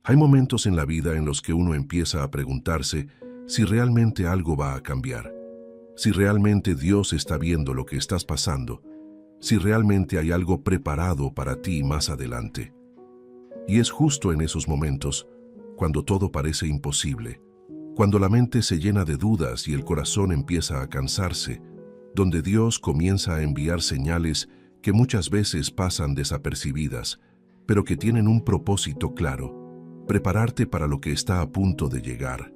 Hay momentos en la vida en los que uno empieza a preguntarse si realmente algo va a cambiar, si realmente Dios está viendo lo que estás pasando, si realmente hay algo preparado para ti más adelante. Y es justo en esos momentos, cuando todo parece imposible, cuando la mente se llena de dudas y el corazón empieza a cansarse, donde Dios comienza a enviar señales que muchas veces pasan desapercibidas, pero que tienen un propósito claro: prepararte para lo que está a punto de llegar.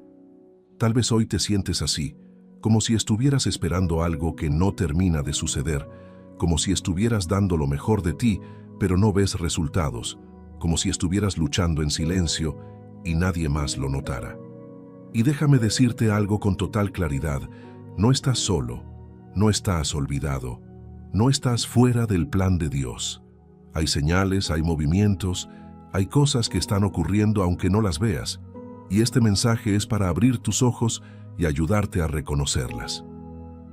Tal vez hoy te sientes así, como si estuvieras esperando algo que no termina de suceder, como si estuvieras dando lo mejor de ti, pero no ves resultados, como si estuvieras luchando en silencio y nadie más lo notara. Y déjame decirte algo con total claridad: no estás solo, no estás olvidado, no estás fuera del plan de Dios. Hay señales, hay movimientos, hay cosas que están ocurriendo aunque no las veas, y este mensaje es para abrir tus ojos y ayudarte a reconocerlas.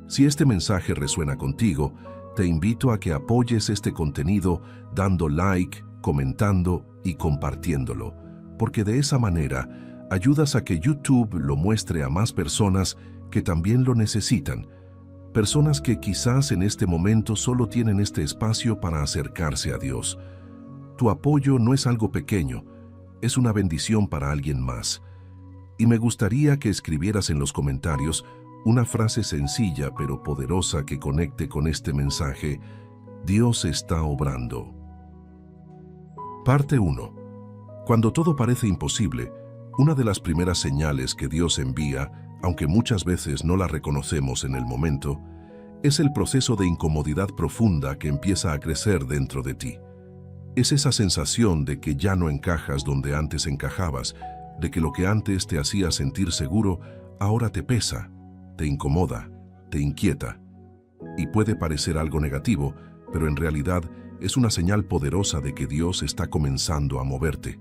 Si este mensaje resuena contigo, te invito a que apoyes este contenido dando like, comentando y compartiéndolo, porque de esa manera ayudas a que YouTube lo muestre a más personas que también lo necesitan, personas que quizás en este momento solo tienen este espacio para acercarse a Dios. Tu apoyo no es algo pequeño, es una bendición para alguien más. Y me gustaría que escribieras en los comentarios una frase sencilla pero poderosa que conecte con este mensaje: Dios está obrando. Parte 1. Cuando todo parece imposible, una de las primeras señales que Dios envía, aunque muchas veces no la reconocemos en el momento, es el proceso de incomodidad profunda que empieza a crecer dentro de ti. Es esa sensación de que ya no encajas donde antes encajabas, de que lo que antes te hacía sentir seguro, ahora te pesa, te incomoda, te inquieta. Y puede parecer algo negativo, pero en realidad es una señal poderosa de que Dios está comenzando a moverte.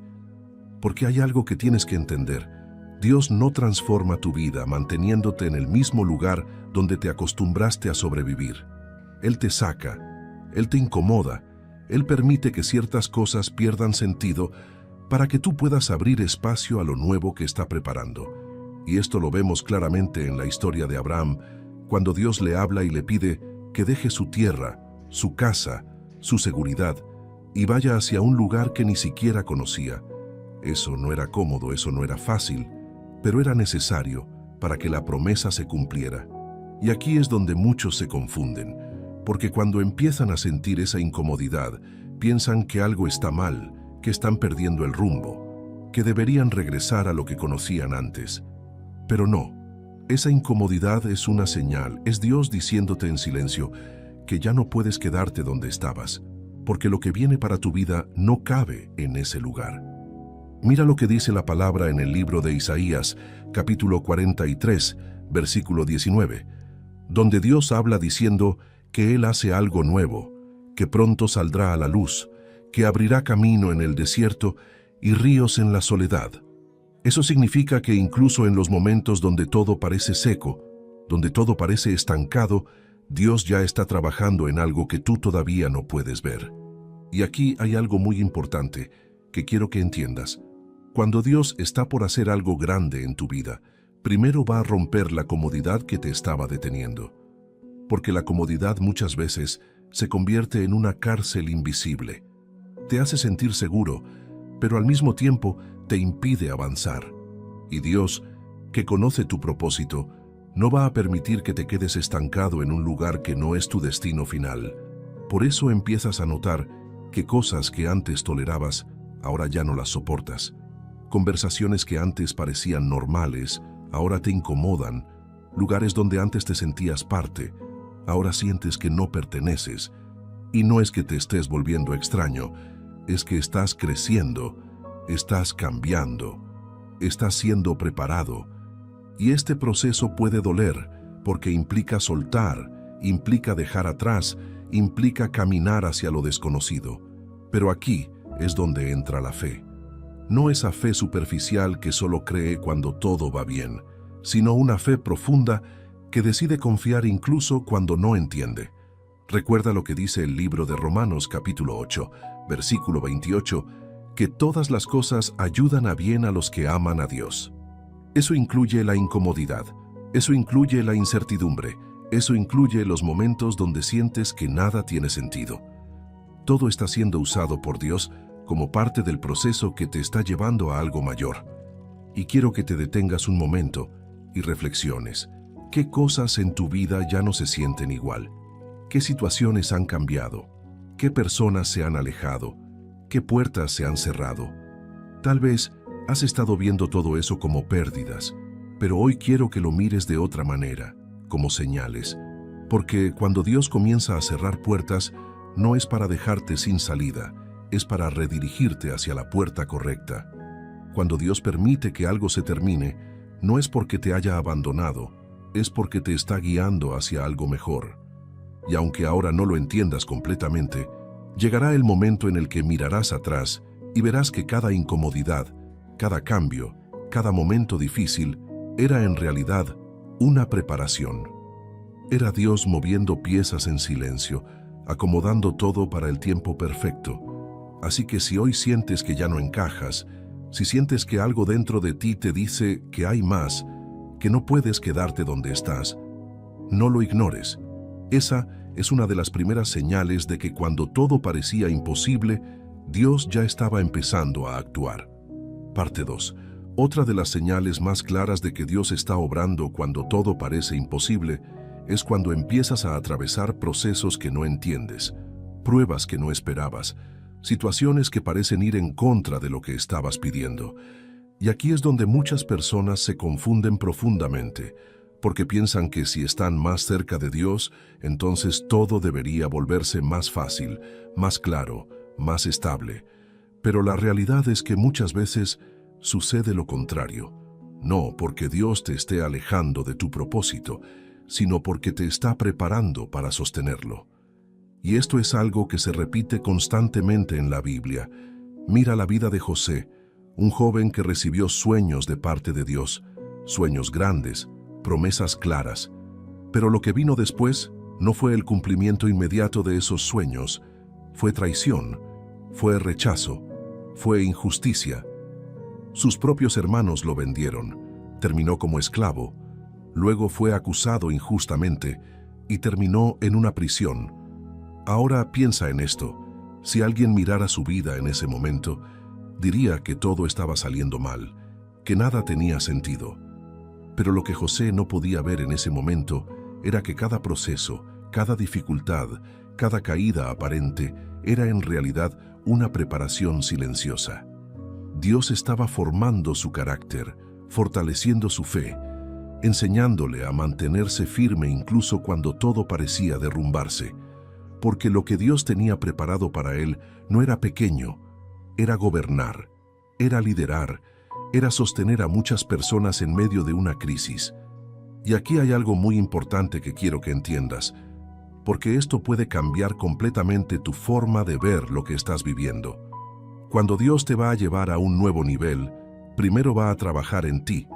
Porque hay algo que tienes que entender: Dios no transforma tu vida manteniéndote en el mismo lugar donde te acostumbraste a sobrevivir. Él te saca, Él te incomoda, Él permite que ciertas cosas pierdan sentido para que tú puedas abrir espacio a lo nuevo que está preparando. Y esto lo vemos claramente en la historia de Abraham, cuando Dios le habla y le pide que deje su tierra, su casa, su seguridad, y vaya hacia un lugar que ni siquiera conocía. Eso no era cómodo, eso no era fácil, pero era necesario para que la promesa se cumpliera. Y aquí es donde muchos se confunden, porque cuando empiezan a sentir esa incomodidad, piensan que algo está mal, que están perdiendo el rumbo, que deberían regresar a lo que conocían antes. Pero no, esa incomodidad es una señal, es Dios diciéndote en silencio que ya no puedes quedarte donde estabas, porque lo que viene para tu vida no cabe en ese lugar. Mira lo que dice la palabra en el libro de Isaías, capítulo 43, versículo 19, donde Dios habla diciendo que Él hace algo nuevo, que pronto saldrá a la luz, que abrirá camino en el desierto y ríos en la soledad. Eso significa que incluso en los momentos donde todo parece seco, donde todo parece estancado, Dios ya está trabajando en algo que tú todavía no puedes ver. Y aquí hay algo muy importante que quiero que entiendas. Cuando Dios está por hacer algo grande en tu vida, primero va a romper la comodidad que te estaba deteniendo. Porque la comodidad muchas veces se convierte en una cárcel invisible. Te hace sentir seguro, pero al mismo tiempo te impide avanzar. Y Dios, que conoce tu propósito, no va a permitir que te quedes estancado en un lugar que no es tu destino final. Por eso empiezas a notar que cosas que antes tolerabas, ahora ya no las soportas. Conversaciones que antes parecían normales, ahora te incomodan. Lugares donde antes te sentías parte, ahora sientes que no perteneces. Y no es que te estés volviendo extraño, es que estás creciendo, estás cambiando, estás siendo preparado. Y este proceso puede doler, porque implica soltar, implica dejar atrás, implica caminar hacia lo desconocido. Pero aquí es donde entra la fe. No esa fe superficial que solo cree cuando todo va bien, sino una fe profunda que decide confiar incluso cuando no entiende. Recuerda lo que dice el libro de Romanos capítulo 8, versículo 28, que todas las cosas ayudan a bien a los que aman a Dios. Eso incluye la incomodidad, eso incluye la incertidumbre, eso incluye los momentos donde sientes que nada tiene sentido. Todo está siendo usado por Dios como parte del proceso que te está llevando a algo mayor. Y quiero que te detengas un momento y reflexiones. ¿Qué cosas en tu vida ya no se sienten igual? ¿Qué situaciones han cambiado? ¿Qué personas se han alejado? ¿Qué puertas se han cerrado? Tal vez has estado viendo todo eso como pérdidas, pero hoy quiero que lo mires de otra manera, como señales. Porque cuando Dios comienza a cerrar puertas, no es para dejarte sin salida, es para redirigirte hacia la puerta correcta. Cuando Dios permite que algo se termine, no es porque te haya abandonado, es porque te está guiando hacia algo mejor. Y aunque ahora no lo entiendas completamente, llegará el momento en el que mirarás atrás y verás que cada incomodidad, cada cambio, cada momento difícil, era en realidad una preparación. Era Dios moviendo piezas en silencio, acomodando todo para el tiempo perfecto. Así que si hoy sientes que ya no encajas, si sientes que algo dentro de ti te dice que hay más, que no puedes quedarte donde estás, no lo ignores. Esa es una de las primeras señales de que cuando todo parecía imposible, Dios ya estaba empezando a actuar. Parte 2. Otra de las señales más claras de que Dios está obrando cuando todo parece imposible es cuando empiezas a atravesar procesos que no entiendes, pruebas que no esperabas, situaciones que parecen ir en contra de lo que estabas pidiendo. Y aquí es donde muchas personas se confunden profundamente, porque piensan que si están más cerca de Dios, entonces todo debería volverse más fácil, más claro, más estable. Pero la realidad es que muchas veces sucede lo contrario. No porque Dios te esté alejando de tu propósito, sino porque te está preparando para sostenerlo. Y esto es algo que se repite constantemente en la Biblia. Mira la vida de José, un joven que recibió sueños de parte de Dios, sueños grandes, promesas claras. Pero lo que vino después no fue el cumplimiento inmediato de esos sueños, fue traición, fue rechazo, fue injusticia. Sus propios hermanos lo vendieron, terminó como esclavo, luego fue acusado injustamente y terminó en una prisión. Ahora piensa en esto. Si alguien mirara su vida en ese momento, diría que todo estaba saliendo mal, que nada tenía sentido. Pero lo que José no podía ver en ese momento era que cada proceso, cada dificultad, cada caída aparente era en realidad una preparación silenciosa. Dios estaba formando su carácter, fortaleciendo su fe, enseñándole a mantenerse firme incluso cuando todo parecía derrumbarse, porque lo que Dios tenía preparado para él no era pequeño, era gobernar, era liderar, era sostener a muchas personas en medio de una crisis. Y aquí hay algo muy importante que quiero que entiendas, porque esto puede cambiar completamente tu forma de ver lo que estás viviendo. Cuando Dios te va a llevar a un nuevo nivel, primero va a trabajar en ti,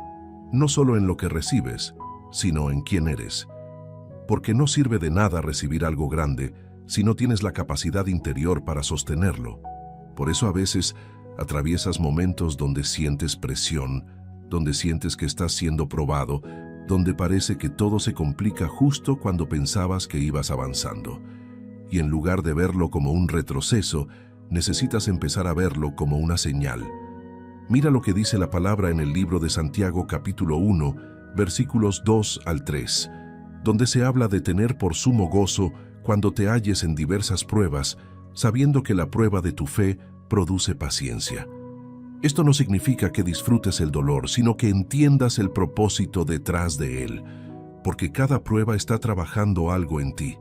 no solo en lo que recibes, sino en quién eres. Porque no sirve de nada recibir algo grande si no tienes la capacidad interior para sostenerlo. Por eso a veces atraviesas momentos donde sientes presión, donde sientes que estás siendo probado, donde parece que todo se complica justo cuando pensabas que ibas avanzando. Y en lugar de verlo como un retroceso, necesitas empezar a verlo como una señal. Mira lo que dice la palabra en el libro de Santiago capítulo 1, versículos 2 al 3, donde se habla de tener por sumo gozo cuando te halles en diversas pruebas, sabiendo que la prueba de tu fe produce paciencia. Esto no significa que disfrutes el dolor, sino que entiendas el propósito detrás de él, porque cada prueba está trabajando algo en ti,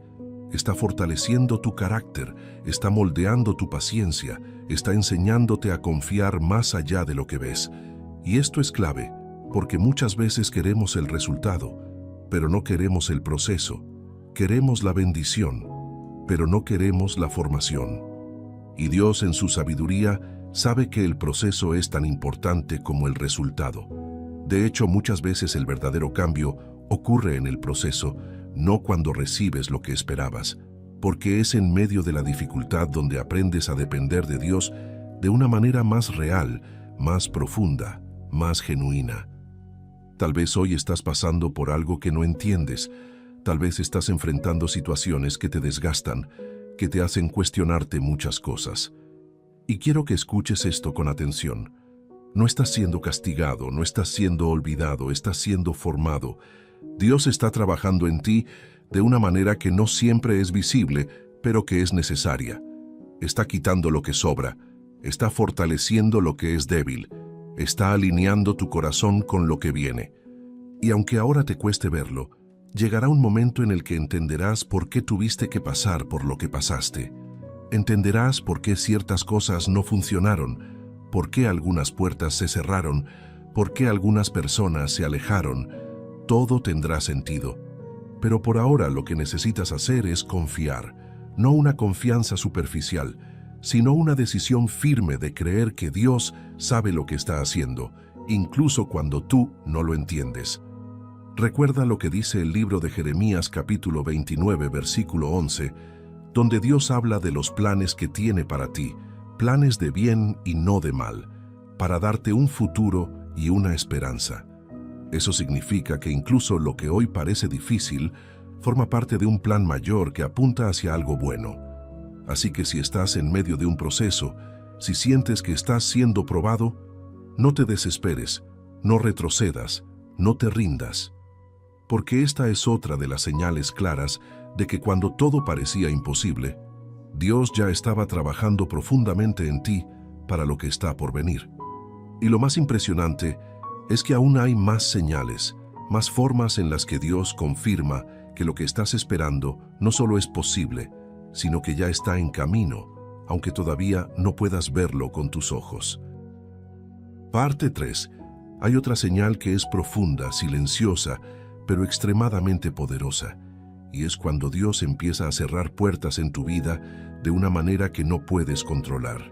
está fortaleciendo tu carácter, está moldeando tu paciencia, está enseñándote a confiar más allá de lo que ves. Y esto es clave, porque muchas veces queremos el resultado, pero no queremos el proceso. Queremos la bendición, pero no queremos la formación. Y Dios en su sabiduría sabe que el proceso es tan importante como el resultado. De hecho, muchas veces el verdadero cambio ocurre en el proceso, no cuando recibes lo que esperabas, porque es en medio de la dificultad donde aprendes a depender de Dios de una manera más real, más profunda, más genuina. Tal vez hoy estás pasando por algo que no entiendes. Tal vez estás enfrentando situaciones que te desgastan, que te hacen cuestionarte muchas cosas. Y quiero que escuches esto con atención. No estás siendo castigado, no estás siendo olvidado, estás siendo formado. Dios está trabajando en ti de una manera que no siempre es visible, pero que es necesaria. Está quitando lo que sobra, está fortaleciendo lo que es débil, está alineando tu corazón con lo que viene. Y aunque ahora te cueste verlo, llegará un momento en el que entenderás por qué tuviste que pasar por lo que pasaste. Entenderás por qué ciertas cosas no funcionaron, por qué algunas puertas se cerraron, por qué algunas personas se alejaron. Todo tendrá sentido. Pero por ahora lo que necesitas hacer es confiar, no una confianza superficial, sino una decisión firme de creer que Dios sabe lo que está haciendo, incluso cuando tú no lo entiendes. Recuerda lo que dice el libro de Jeremías capítulo 29, versículo 11, donde Dios habla de los planes que tiene para ti, planes de bien y no de mal, para darte un futuro y una esperanza. Eso significa que incluso lo que hoy parece difícil forma parte de un plan mayor que apunta hacia algo bueno. Así que si estás en medio de un proceso, si sientes que estás siendo probado, no te desesperes, no retrocedas, no te rindas. Porque esta es otra de las señales claras de que cuando todo parecía imposible, Dios ya estaba trabajando profundamente en ti para lo que está por venir. Y lo más impresionante es que aún hay más señales, más formas en las que Dios confirma que lo que estás esperando no solo es posible, sino que ya está en camino, aunque todavía no puedas verlo con tus ojos. Parte 3. Hay otra señal que es profunda, silenciosa, pero extremadamente poderosa, y es cuando Dios empieza a cerrar puertas en tu vida de una manera que no puedes controlar.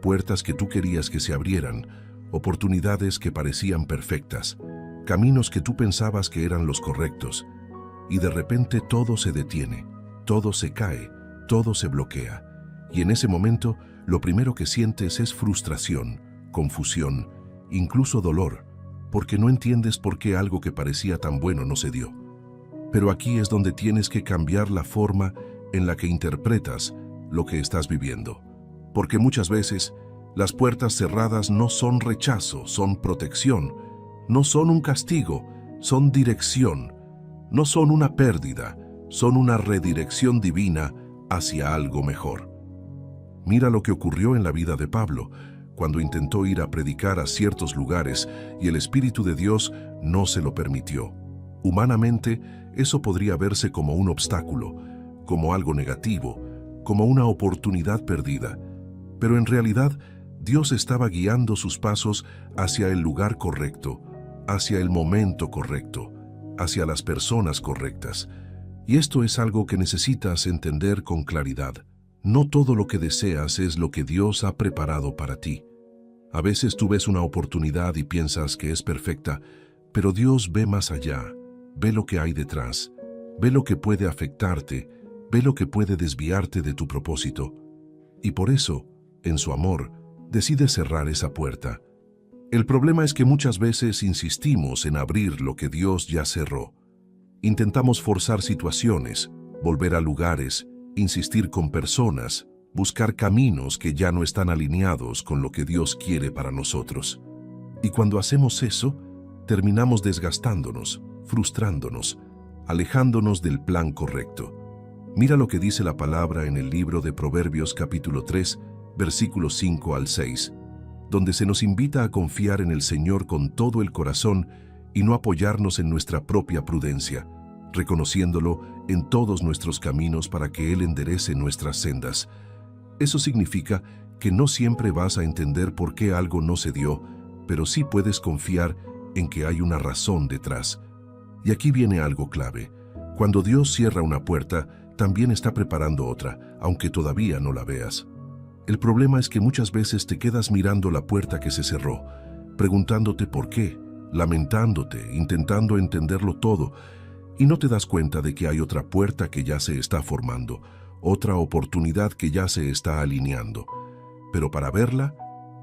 Puertas que tú querías que se abrieran, oportunidades que parecían perfectas, caminos que tú pensabas que eran los correctos, y de repente todo se detiene, todo se cae, todo se bloquea, y en ese momento lo primero que sientes es frustración, confusión, incluso dolor, porque no entiendes por qué algo que parecía tan bueno no se dio. Pero aquí es donde tienes que cambiar la forma en la que interpretas lo que estás viviendo, porque muchas veces las puertas cerradas no son rechazo, son protección, no son un castigo, son dirección, no son una pérdida, son una redirección divina hacia algo mejor. Mira lo que ocurrió en la vida de Pablo, cuando intentó ir a predicar a ciertos lugares y el Espíritu de Dios no se lo permitió. Humanamente, eso podría verse como un obstáculo, como algo negativo, como una oportunidad perdida, pero en realidad Dios estaba guiando sus pasos hacia el lugar correcto, hacia el momento correcto, hacia las personas correctas. Y esto es algo que necesitas entender con claridad. No todo lo que deseas es lo que Dios ha preparado para ti. A veces tú ves una oportunidad y piensas que es perfecta, pero Dios ve más allá, ve lo que hay detrás, ve lo que puede afectarte, ve lo que puede desviarte de tu propósito. Y por eso, en su amor, decide cerrar esa puerta. El problema es que muchas veces insistimos en abrir lo que Dios ya cerró. Intentamos forzar situaciones, volver a lugares, insistir con personas, buscar caminos que ya no están alineados con lo que Dios quiere para nosotros. Y cuando hacemos eso, terminamos desgastándonos, frustrándonos, alejándonos del plan correcto. Mira lo que dice la palabra en el libro de Proverbios capítulo 3, versículos 5 al 6, donde se nos invita a confiar en el Señor con todo el corazón y no apoyarnos en nuestra propia prudencia, reconociéndolo en todos nuestros caminos para que Él enderece nuestras sendas. Eso significa que no siempre vas a entender por qué algo no se dio, pero sí puedes confiar en que hay una razón detrás. Y aquí viene algo clave. Cuando Dios cierra una puerta, también está preparando otra, aunque todavía no la veas. El problema es que muchas veces te quedas mirando la puerta que se cerró, preguntándote por qué, lamentándote, intentando entenderlo todo, y no te das cuenta de que hay otra puerta que ya se está formando, otra oportunidad que ya se está alineando. pero para verla,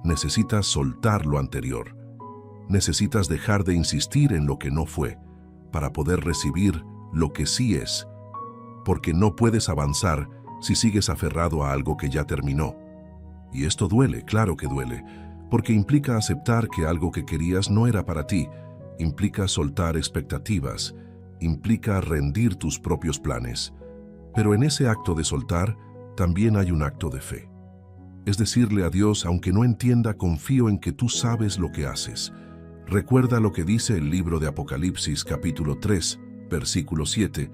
necesitas soltar lo anterior. Necesitas dejar de insistir en lo que no fue, para poder recibir lo que sí es. Porque no puedes avanzar si sigues aferrado a algo que ya terminó. Y esto duele, claro que duele, porque implica aceptar que algo que querías no era para ti, implica soltar expectativas, implica rendir tus propios planes. Pero en ese acto de soltar, también hay un acto de fe. Es decirle a Dios, aunque no entienda, confío en que tú sabes lo que haces. Recuerda lo que dice el libro de Apocalipsis capítulo 3, versículo 7,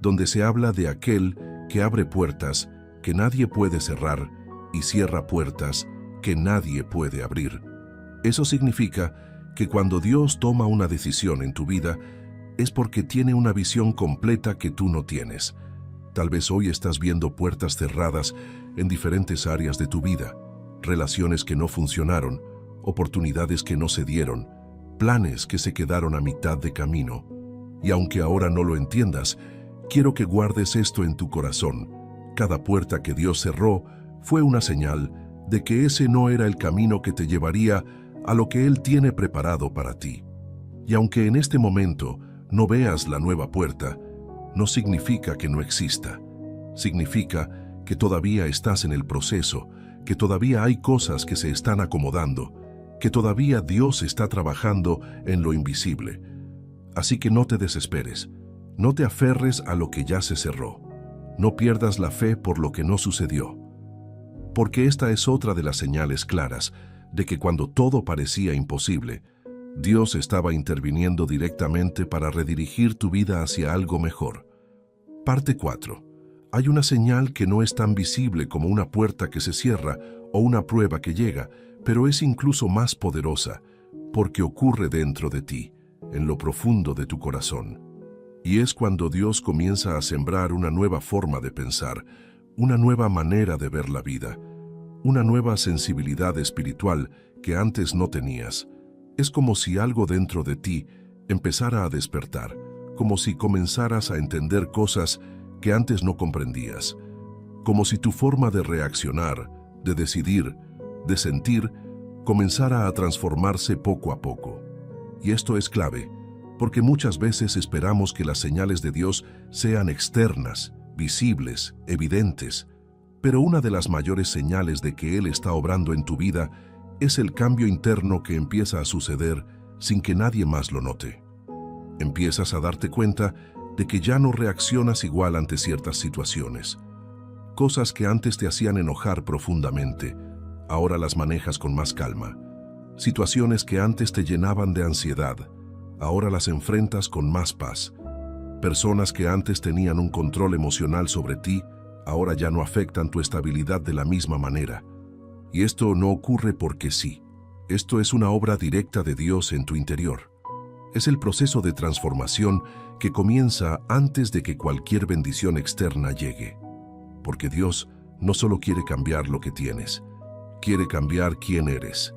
donde se habla de aquel que abre puertas que nadie puede cerrar y cierra puertas que nadie puede abrir. Eso significa que cuando Dios toma una decisión en tu vida, es porque tiene una visión completa que tú no tienes. Tal vez hoy estás viendo puertas cerradas en diferentes áreas de tu vida, relaciones que no funcionaron, oportunidades que no se dieron, planes que se quedaron a mitad de camino. Y aunque ahora no lo entiendas, quiero que guardes esto en tu corazón. Cada puerta que Dios cerró fue una señal de que ese no era el camino que te llevaría a lo que Él tiene preparado para ti. Y aunque en este momento no veas la nueva puerta, no significa que no exista. Significa que todavía estás en el proceso, que todavía hay cosas que se están acomodando, que todavía Dios está trabajando en lo invisible. Así que no te desesperes, no te aferres a lo que ya se cerró, no pierdas la fe por lo que no sucedió. Porque esta es otra de las señales claras de que cuando todo parecía imposible, Dios estaba interviniendo directamente para redirigir tu vida hacia algo mejor. Parte 4. Hay una señal que no es tan visible como una puerta que se cierra o una prueba que llega, pero es incluso más poderosa, porque ocurre dentro de ti, en lo profundo de tu corazón. Y es cuando Dios comienza a sembrar una nueva forma de pensar, una nueva manera de ver la vida, una nueva sensibilidad espiritual que antes no tenías. Es como si algo dentro de ti empezara a despertar, como si comenzaras a entender cosas que antes no comprendías, como si tu forma de reaccionar, de decidir, de sentir, comenzara a transformarse poco a poco. Y esto es clave, porque muchas veces esperamos que las señales de Dios sean externas, visibles, evidentes, pero una de las mayores señales de que Él está obrando en tu vida es el cambio interno que empieza a suceder sin que nadie más lo note. Empiezas a darte cuenta de que ya no reaccionas igual ante ciertas situaciones. Cosas que antes te hacían enojar profundamente, ahora las manejas con más calma. Situaciones que antes te llenaban de ansiedad, ahora las enfrentas con más paz. Personas que antes tenían un control emocional sobre ti, ahora ya no afectan tu estabilidad de la misma manera. Y esto no ocurre porque sí. Esto es una obra directa de Dios en tu interior. Es el proceso de transformación que comienza antes de que cualquier bendición externa llegue. Porque Dios no solo quiere cambiar lo que tienes, quiere cambiar quién eres.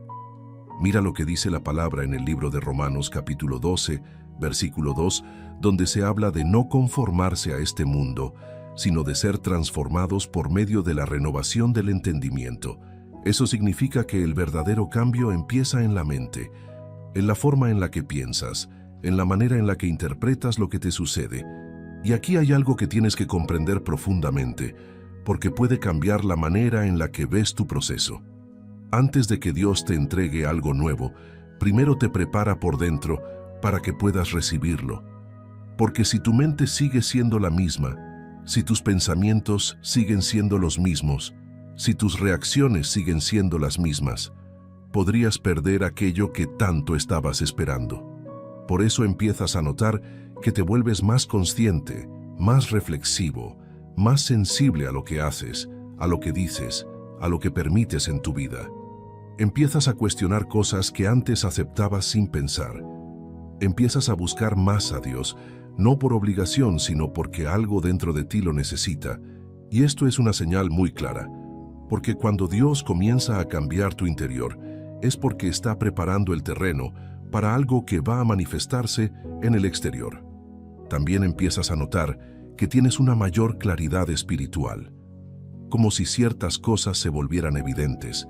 Mira lo que dice la palabra en el libro de Romanos capítulo 12, versículo 2, donde se habla de no conformarse a este mundo, sino de ser transformados por medio de la renovación del entendimiento. Eso significa que el verdadero cambio empieza en la mente, en la forma en la que piensas, en la manera en la que interpretas lo que te sucede. Y aquí hay algo que tienes que comprender profundamente, porque puede cambiar la manera en la que ves tu proceso. Antes de que Dios te entregue algo nuevo, primero te prepara por dentro para que puedas recibirlo. Porque si tu mente sigue siendo la misma, si tus pensamientos siguen siendo los mismos, si tus reacciones siguen siendo las mismas, podrías perder aquello que tanto estabas esperando. Por eso empiezas a notar que te vuelves más consciente, más reflexivo, más sensible a lo que haces, a lo que dices, a lo que permites en tu vida. Empiezas a cuestionar cosas que antes aceptabas sin pensar. Empiezas a buscar más a Dios, no por obligación, sino porque algo dentro de ti lo necesita. Y esto es una señal muy clara, porque cuando Dios comienza a cambiar tu interior, es porque está preparando el terreno para algo que va a manifestarse en el exterior. También empiezas a notar que tienes una mayor claridad espiritual, como si ciertas cosas se volvieran evidentes,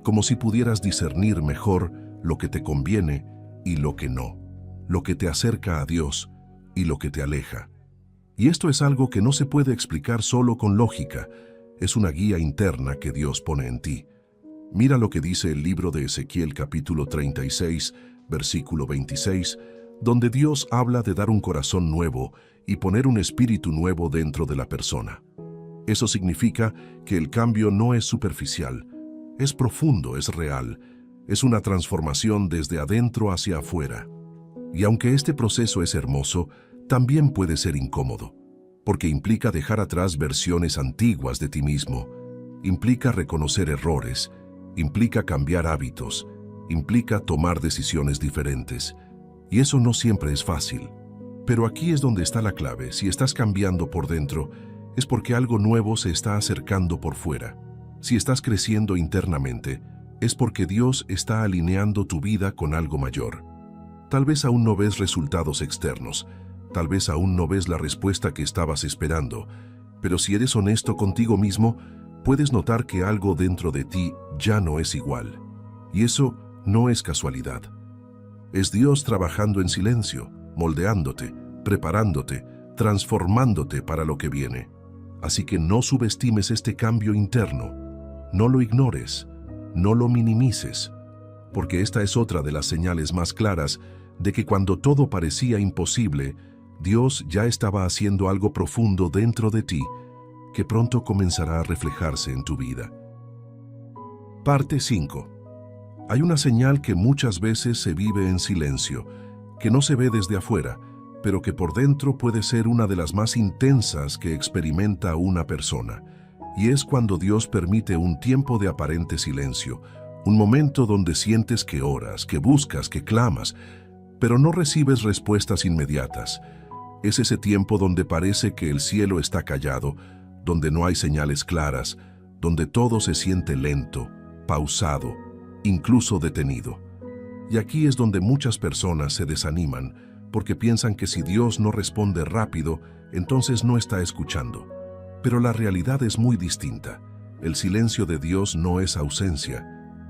como si pudieras discernir mejor lo que te conviene y lo que no, lo que te acerca a Dios y lo que te aleja. Y esto es algo que no se puede explicar solo con lógica, es una guía interna que Dios pone en ti. Mira lo que dice el libro de Ezequiel capítulo 36, versículo 26, donde Dios habla de dar un corazón nuevo y poner un espíritu nuevo dentro de la persona. Eso significa que el cambio no es superficial, es profundo, es real, es una transformación desde adentro hacia afuera. Y aunque este proceso es hermoso, también puede ser incómodo, porque implica dejar atrás versiones antiguas de ti mismo, implica reconocer errores, implica cambiar hábitos, implica tomar decisiones diferentes. Y eso no siempre es fácil. Pero aquí es donde está la clave. Si estás cambiando por dentro, es porque algo nuevo se está acercando por fuera. Si estás creciendo internamente, es porque Dios está alineando tu vida con algo mayor. Tal vez aún no ves resultados externos, tal vez aún no ves la respuesta que estabas esperando, pero si eres honesto contigo mismo, puedes notar que algo dentro de ti ya no es igual. Y eso no es casualidad. Es Dios trabajando en silencio, moldeándote, preparándote, transformándote para lo que viene. Así que no subestimes este cambio interno, no lo ignores, no lo minimices, porque esta es otra de las señales más claras de que cuando todo parecía imposible, Dios ya estaba haciendo algo profundo dentro de ti que pronto comenzará a reflejarse en tu vida. Parte 5. Hay una señal que muchas veces se vive en silencio, que no se ve desde afuera, pero que por dentro puede ser una de las más intensas que experimenta una persona. Y es cuando Dios permite un tiempo de aparente silencio, un momento donde sientes que oras, que buscas, que clamas, pero no recibes respuestas inmediatas. Es ese tiempo donde parece que el cielo está callado, donde no hay señales claras, donde todo se siente lento, pausado, incluso detenido. Y aquí es donde muchas personas se desaniman, porque piensan que si Dios no responde rápido, entonces no está escuchando. Pero la realidad es muy distinta. El silencio de Dios no es ausencia,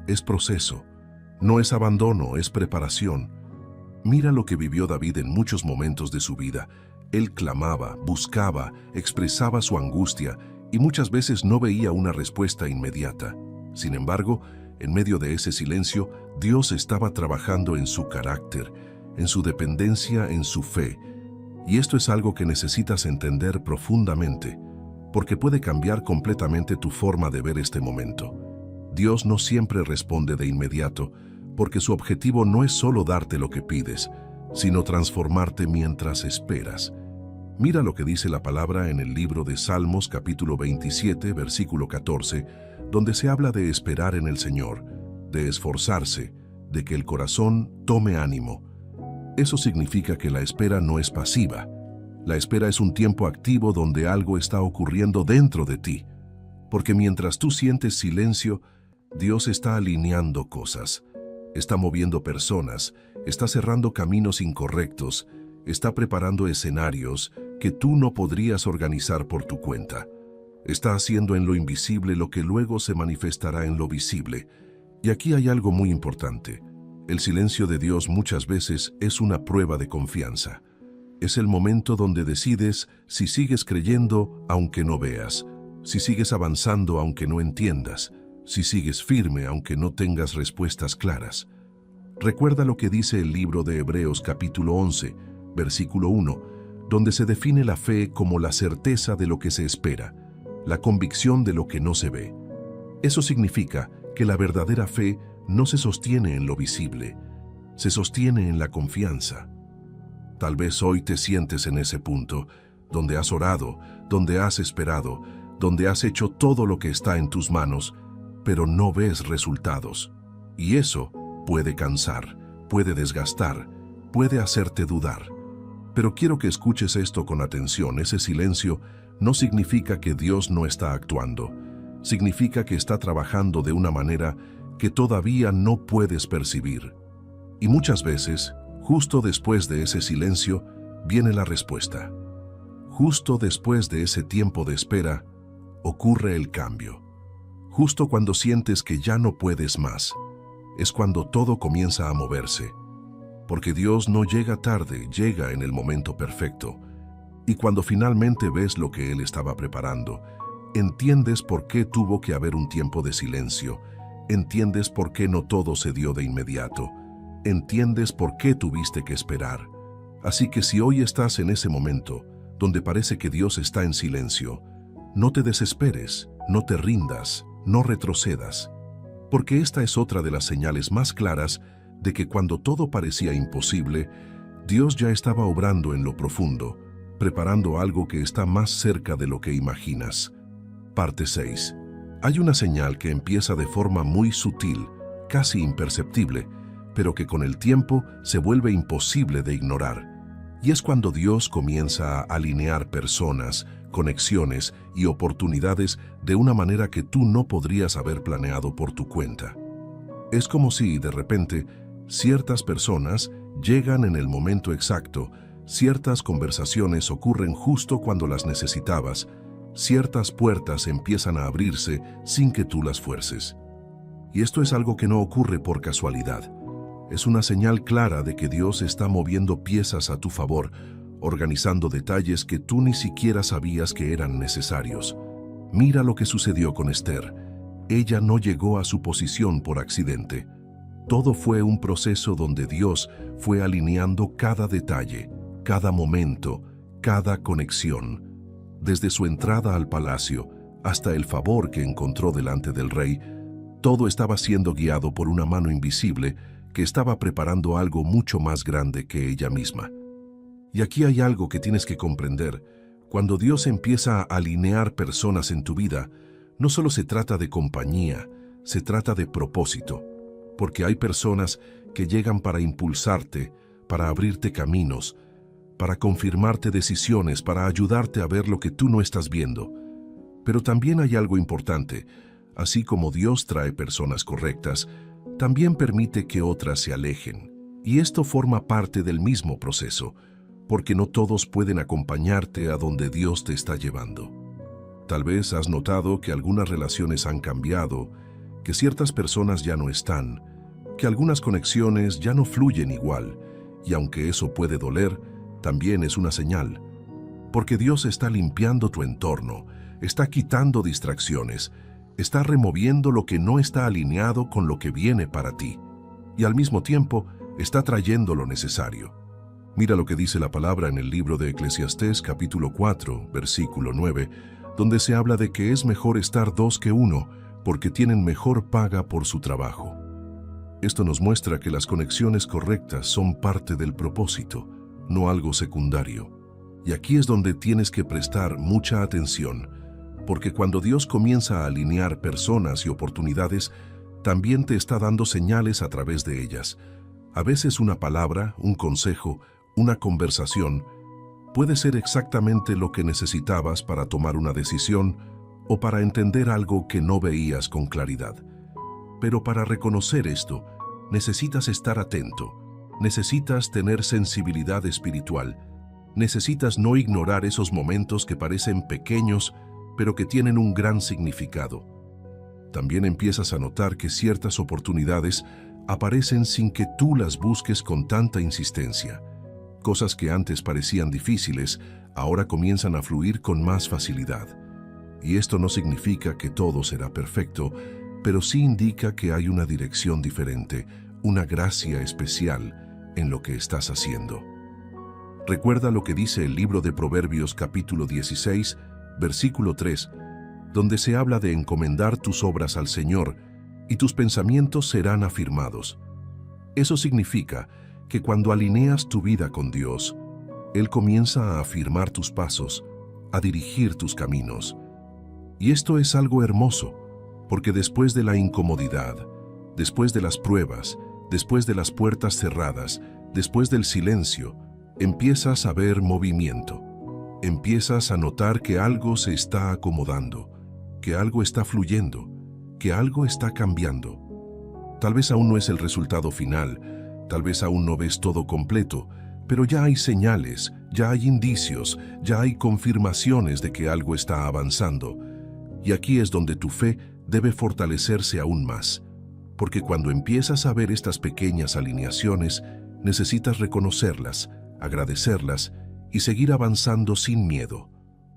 es proceso. No es abandono, es preparación. Mira lo que vivió David en muchos momentos de su vida. Él clamaba, buscaba, expresaba su angustia y muchas veces no veía una respuesta inmediata. Sin embargo, en medio de ese silencio, Dios estaba trabajando en su carácter, en su dependencia, en su fe. Y esto es algo que necesitas entender profundamente, porque puede cambiar completamente tu forma de ver este momento. Dios no siempre responde de inmediato, porque su objetivo no es solo darte lo que pides, sino transformarte mientras esperas. Mira lo que dice la palabra en el libro de Salmos capítulo 27, versículo 14, donde se habla de esperar en el Señor, de esforzarse, de que el corazón tome ánimo. Eso significa que la espera no es pasiva. La espera es un tiempo activo donde algo está ocurriendo dentro de ti, porque mientras tú sientes silencio, Dios está alineando cosas. Está moviendo personas, está cerrando caminos incorrectos, está preparando escenarios que tú no podrías organizar por tu cuenta. Está haciendo en lo invisible lo que luego se manifestará en lo visible. Y aquí hay algo muy importante. El silencio de Dios muchas veces es una prueba de confianza. Es el momento donde decides si sigues creyendo aunque no veas, si sigues avanzando aunque no entiendas, si sigues firme aunque no tengas respuestas claras. Recuerda lo que dice el libro de Hebreos capítulo 11, versículo 1, donde se define la fe como la certeza de lo que se espera, la convicción de lo que no se ve. Eso significa que la verdadera fe no se sostiene en lo visible, se sostiene en la confianza. Tal vez hoy te sientes en ese punto, donde has orado, donde has esperado, donde has hecho todo lo que está en tus manos, pero no ves resultados. Y eso puede cansar, puede desgastar, puede hacerte dudar. Pero quiero que escuches esto con atención. Ese silencio no significa que Dios no está actuando. Significa que está trabajando de una manera que todavía no puedes percibir. Y muchas veces, justo después de ese silencio, viene la respuesta. Justo después de ese tiempo de espera, ocurre el cambio. justo cuando sientes que ya no puedes más. Es cuando todo comienza a moverse. Porque Dios no llega tarde, llega en el momento perfecto. Y cuando finalmente ves lo que Él estaba preparando, entiendes por qué tuvo que haber un tiempo de silencio, entiendes por qué no todo se dio de inmediato, entiendes por qué tuviste que esperar. Así que si hoy estás en ese momento, donde parece que Dios está en silencio, no te desesperes, no te rindas, no retrocedas, porque esta es otra de las señales más claras de que cuando todo parecía imposible, Dios ya estaba obrando en lo profundo, preparando algo que está más cerca de lo que imaginas. Parte 6. Hay una señal que empieza de forma muy sutil, casi imperceptible, pero que con el tiempo se vuelve imposible de ignorar. Y es cuando Dios comienza a alinear personas, conexiones y oportunidades de una manera que tú no podrías haber planeado por tu cuenta. Es como si, de repente, ciertas personas llegan en el momento exacto, ciertas conversaciones ocurren justo cuando las necesitabas, ciertas puertas empiezan a abrirse sin que tú las fuerces. Y esto es algo que no ocurre por casualidad. Es una señal clara de que Dios está moviendo piezas a tu favor, organizando detalles que tú ni siquiera sabías que eran necesarios. Mira lo que sucedió con Esther. Ella no llegó a su posición por accidente. Todo fue un proceso donde Dios fue alineando cada detalle, cada momento, cada conexión. Desde su entrada al palacio hasta el favor que encontró delante del rey, todo estaba siendo guiado por una mano invisible que estaba preparando algo mucho más grande que ella misma. Y aquí hay algo que tienes que comprender. Cuando Dios empieza a alinear personas en tu vida, no solo se trata de compañía, se trata de propósito. Porque hay personas que llegan para impulsarte, para abrirte caminos, para confirmarte decisiones, para ayudarte a ver lo que tú no estás viendo. Pero también hay algo importante. Así como Dios trae personas correctas, también permite que otras se alejen. Y esto forma parte del mismo proceso, porque no todos pueden acompañarte a donde Dios te está llevando. Tal vez has notado que algunas relaciones han cambiado, que ciertas personas ya no están, que algunas conexiones ya no fluyen igual, y aunque eso puede doler, también es una señal. Porque Dios está limpiando tu entorno, está quitando distracciones, está removiendo lo que no está alineado con lo que viene para ti, y al mismo tiempo está trayendo lo necesario. Mira lo que dice la palabra en el libro de Eclesiastés capítulo 4, versículo 9, donde se habla de que es mejor estar dos que uno, porque tienen mejor paga por su trabajo. Esto nos muestra que las conexiones correctas son parte del propósito, no algo secundario. Y aquí es donde tienes que prestar mucha atención, porque cuando Dios comienza a alinear personas y oportunidades, también te está dando señales a través de ellas. A veces una palabra, un consejo, una conversación, puede ser exactamente lo que necesitabas para tomar una decisión o para entender algo que no veías con claridad. Pero para reconocer esto, necesitas estar atento, necesitas tener sensibilidad espiritual, necesitas no ignorar esos momentos que parecen pequeños, pero que tienen un gran significado. También empiezas a notar que ciertas oportunidades aparecen sin que tú las busques con tanta insistencia. Cosas que antes parecían difíciles, ahora comienzan a fluir con más facilidad. Y esto no significa que todo será perfecto, pero sí indica que hay una dirección diferente, una gracia especial en lo que estás haciendo. Recuerda lo que dice el libro de Proverbios capítulo 16, versículo 3, donde se habla de encomendar tus obras al Señor y tus pensamientos serán afirmados. Eso significa que cuando alineas tu vida con Dios, Él comienza a afirmar tus pasos, a dirigir tus caminos. Y esto es algo hermoso, porque después de la incomodidad, después de las pruebas, después de las puertas cerradas, después del silencio, empiezas a ver movimiento. Empiezas a notar que algo se está acomodando, que algo está fluyendo, que algo está cambiando. Tal vez aún no es el resultado final, tal vez aún no ves todo completo, pero ya hay señales, ya hay indicios, ya hay confirmaciones de que algo está avanzando. Y aquí es donde tu fe debe fortalecerse aún más, porque cuando empiezas a ver estas pequeñas alineaciones, necesitas reconocerlas, agradecerlas y seguir avanzando sin miedo,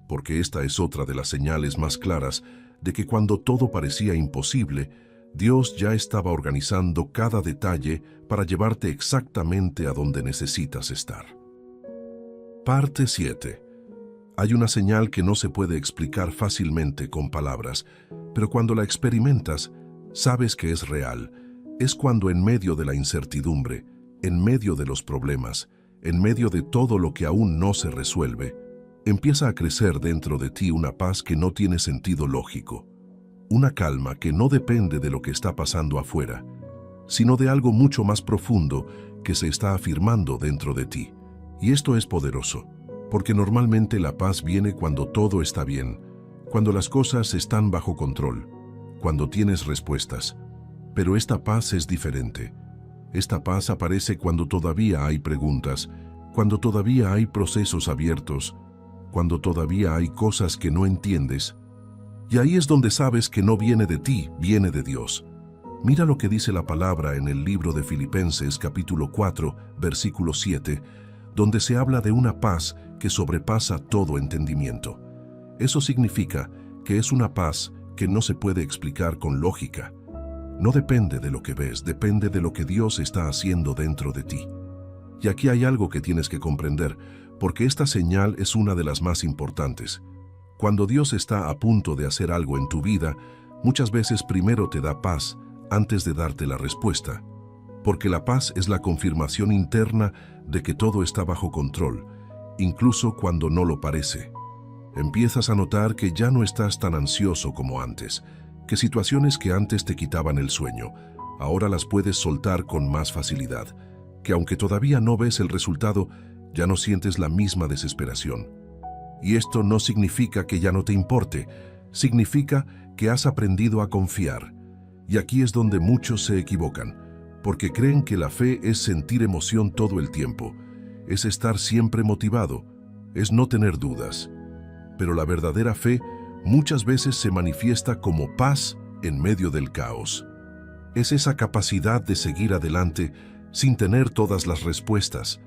porque esta es otra de las señales más claras de que cuando todo parecía imposible, Dios ya estaba organizando cada detalle para llevarte exactamente a donde necesitas estar. Parte 7. Hay una señal que no se puede explicar fácilmente con palabras, pero cuando la experimentas, sabes que es real. Es cuando en medio de la incertidumbre, en medio de los problemas, en medio de todo lo que aún no se resuelve, empieza a crecer dentro de ti una paz que no tiene sentido lógico. Una calma que no depende de lo que está pasando afuera, sino de algo mucho más profundo que se está afirmando dentro de ti. Y esto es poderoso, porque normalmente la paz viene cuando todo está bien, cuando las cosas están bajo control, cuando tienes respuestas. Pero esta paz es diferente. Esta paz aparece cuando todavía hay preguntas, cuando todavía hay procesos abiertos, cuando todavía hay cosas que no entiendes. Y ahí es donde sabes que no viene de ti, viene de Dios. Mira lo que dice la palabra en el libro de Filipenses capítulo 4, versículo 7, donde se habla de una paz que sobrepasa todo entendimiento. Eso significa que es una paz que no se puede explicar con lógica. No depende de lo que ves, depende de lo que Dios está haciendo dentro de ti. Y aquí hay algo que tienes que comprender, porque esta señal es una de las más importantes. Cuando Dios está a punto de hacer algo en tu vida, muchas veces primero te da paz antes de darte la respuesta, porque la paz es la confirmación interna de que todo está bajo control, incluso cuando no lo parece. Empiezas a notar que ya no estás tan ansioso como antes, que situaciones que antes te quitaban el sueño, ahora las puedes soltar con más facilidad, que aunque todavía no ves el resultado, ya no sientes la misma desesperación. Y esto no significa que ya no te importe, significa que has aprendido a confiar. Y aquí es donde muchos se equivocan, porque creen que la fe es sentir emoción todo el tiempo, es estar siempre motivado, es no tener dudas. Pero la verdadera fe muchas veces se manifiesta como paz en medio del caos. Es esa capacidad de seguir adelante sin tener todas las respuestas.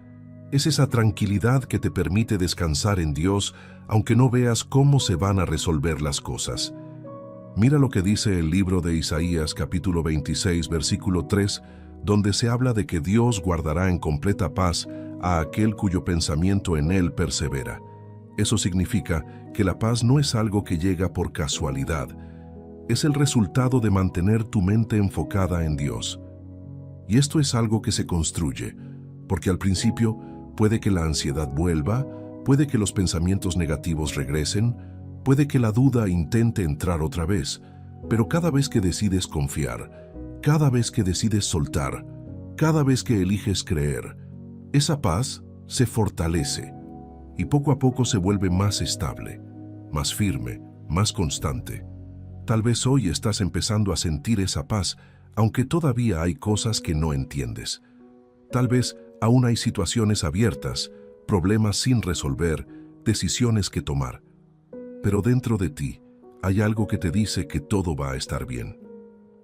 Es esa tranquilidad que te permite descansar en Dios aunque no veas cómo se van a resolver las cosas. Mira lo que dice el libro de Isaías capítulo 26 versículo 3, donde se habla de que Dios guardará en completa paz a aquel cuyo pensamiento en Él persevera. Eso significa que la paz no es algo que llega por casualidad, es el resultado de mantener tu mente enfocada en Dios. Y esto es algo que se construye, porque al principio puede que la ansiedad vuelva, puede que los pensamientos negativos regresen, puede que la duda intente entrar otra vez, pero cada vez que decides confiar, cada vez que decides soltar, cada vez que eliges creer, esa paz se fortalece y poco a poco se vuelve más estable, más firme, más constante. Tal vez hoy estás empezando a sentir esa paz, aunque todavía hay cosas que no entiendes. Tal vez aún hay situaciones abiertas, problemas sin resolver, decisiones que tomar. Pero dentro de ti hay algo que te dice que todo va a estar bien.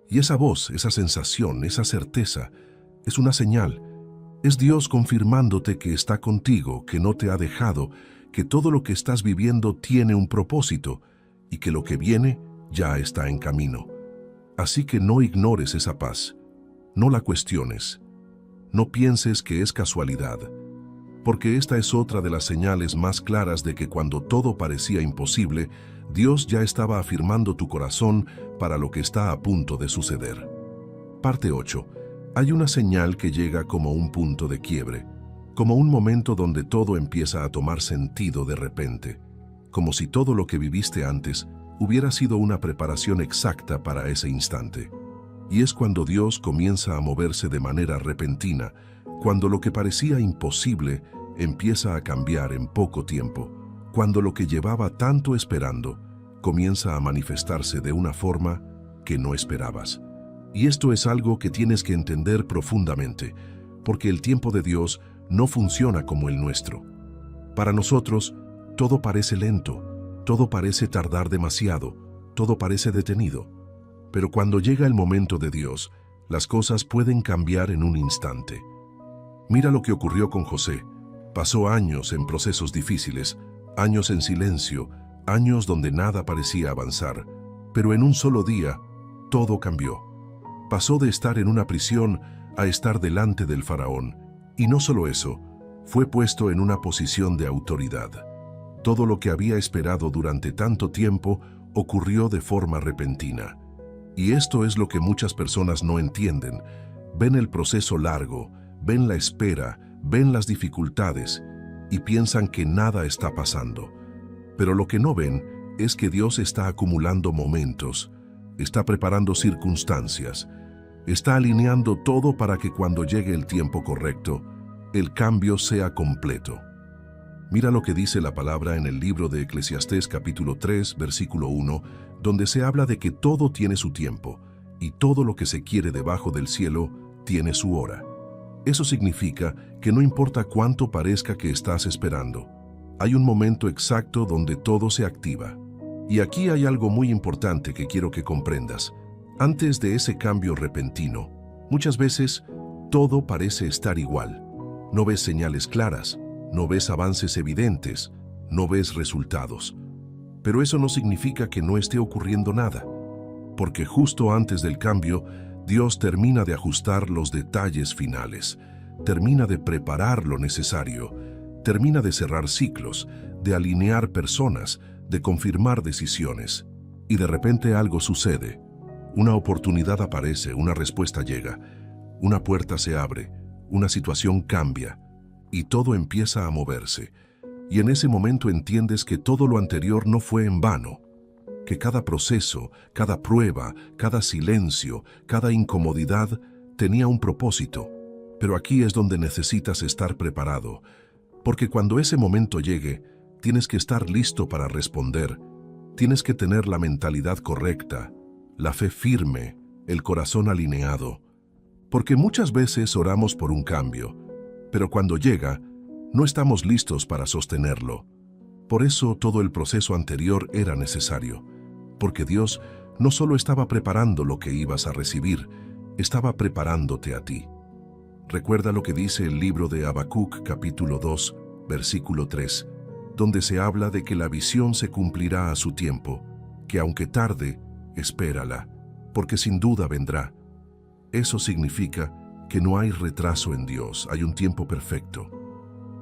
Y esa voz, esa sensación, esa certeza, es una señal. Es Dios confirmándote que está contigo, que no te ha dejado, que todo lo que estás viviendo tiene un propósito y que lo que viene ya está en camino. Así que no ignores esa paz, no la cuestiones. No pienses que es casualidad, porque esta es otra de las señales más claras de que cuando todo parecía imposible, Dios ya estaba afirmando tu corazón para lo que está a punto de suceder. Parte 8. Hay una señal que llega como un punto de quiebre, como un momento donde todo empieza a tomar sentido de repente, como si todo lo que viviste antes hubiera sido una preparación exacta para ese instante. Y es cuando Dios comienza a moverse de manera repentina, cuando lo que parecía imposible empieza a cambiar en poco tiempo, cuando lo que llevaba tanto esperando comienza a manifestarse de una forma que no esperabas. Y esto es algo que tienes que entender profundamente, porque el tiempo de Dios no funciona como el nuestro. Para nosotros, todo parece lento, todo parece tardar demasiado, todo parece detenido. Pero cuando llega el momento de Dios, las cosas pueden cambiar en un instante. Mira lo que ocurrió con José. Pasó años en procesos difíciles, años en silencio, años donde nada parecía avanzar. Pero en un solo día, todo cambió. Pasó de estar en una prisión a estar delante del faraón. Y no solo eso, fue puesto en una posición de autoridad. Todo lo que había esperado durante tanto tiempo ocurrió de forma repentina. Y esto es lo que muchas personas no entienden. Ven el proceso largo, ven la espera, ven las dificultades y piensan que nada está pasando. Pero lo que no ven es que Dios está acumulando momentos, está preparando circunstancias, está alineando todo para que cuando llegue el tiempo correcto, el cambio sea completo. Mira lo que dice la palabra en el libro de Eclesiastés capítulo 3, versículo 1, donde se habla de que todo tiene su tiempo, y todo lo que se quiere debajo del cielo tiene su hora. Eso significa que no importa cuánto parezca que estás esperando, hay un momento exacto donde todo se activa. Y aquí hay algo muy importante que quiero que comprendas. Antes de ese cambio repentino, muchas veces todo parece estar igual. No ves señales claras, no ves avances evidentes, no ves resultados. Pero eso no significa que no esté ocurriendo nada, porque justo antes del cambio, Dios termina de ajustar los detalles finales, termina de preparar lo necesario, termina de cerrar ciclos, de alinear personas, de confirmar decisiones. Y de repente algo sucede. Una oportunidad aparece, una respuesta llega, una puerta se abre, una situación cambia, y todo empieza a moverse. Y en ese momento entiendes que todo lo anterior no fue en vano, que cada proceso, cada prueba, cada silencio, cada incomodidad tenía un propósito. Pero aquí es donde necesitas estar preparado, porque cuando ese momento llegue, tienes que estar listo para responder, tienes que tener la mentalidad correcta, la fe firme, el corazón alineado. Porque muchas veces oramos por un cambio, pero cuando llega, no estamos listos para sostenerlo. Por eso todo el proceso anterior era necesario, porque Dios no solo estaba preparando lo que ibas a recibir, estaba preparándote a ti. Recuerda lo que dice el libro de Habacuc capítulo 2, versículo 3, donde se habla de que la visión se cumplirá a su tiempo, que aunque tarde, espérala, porque sin duda vendrá. Eso significa que no hay retraso en Dios, hay un tiempo perfecto.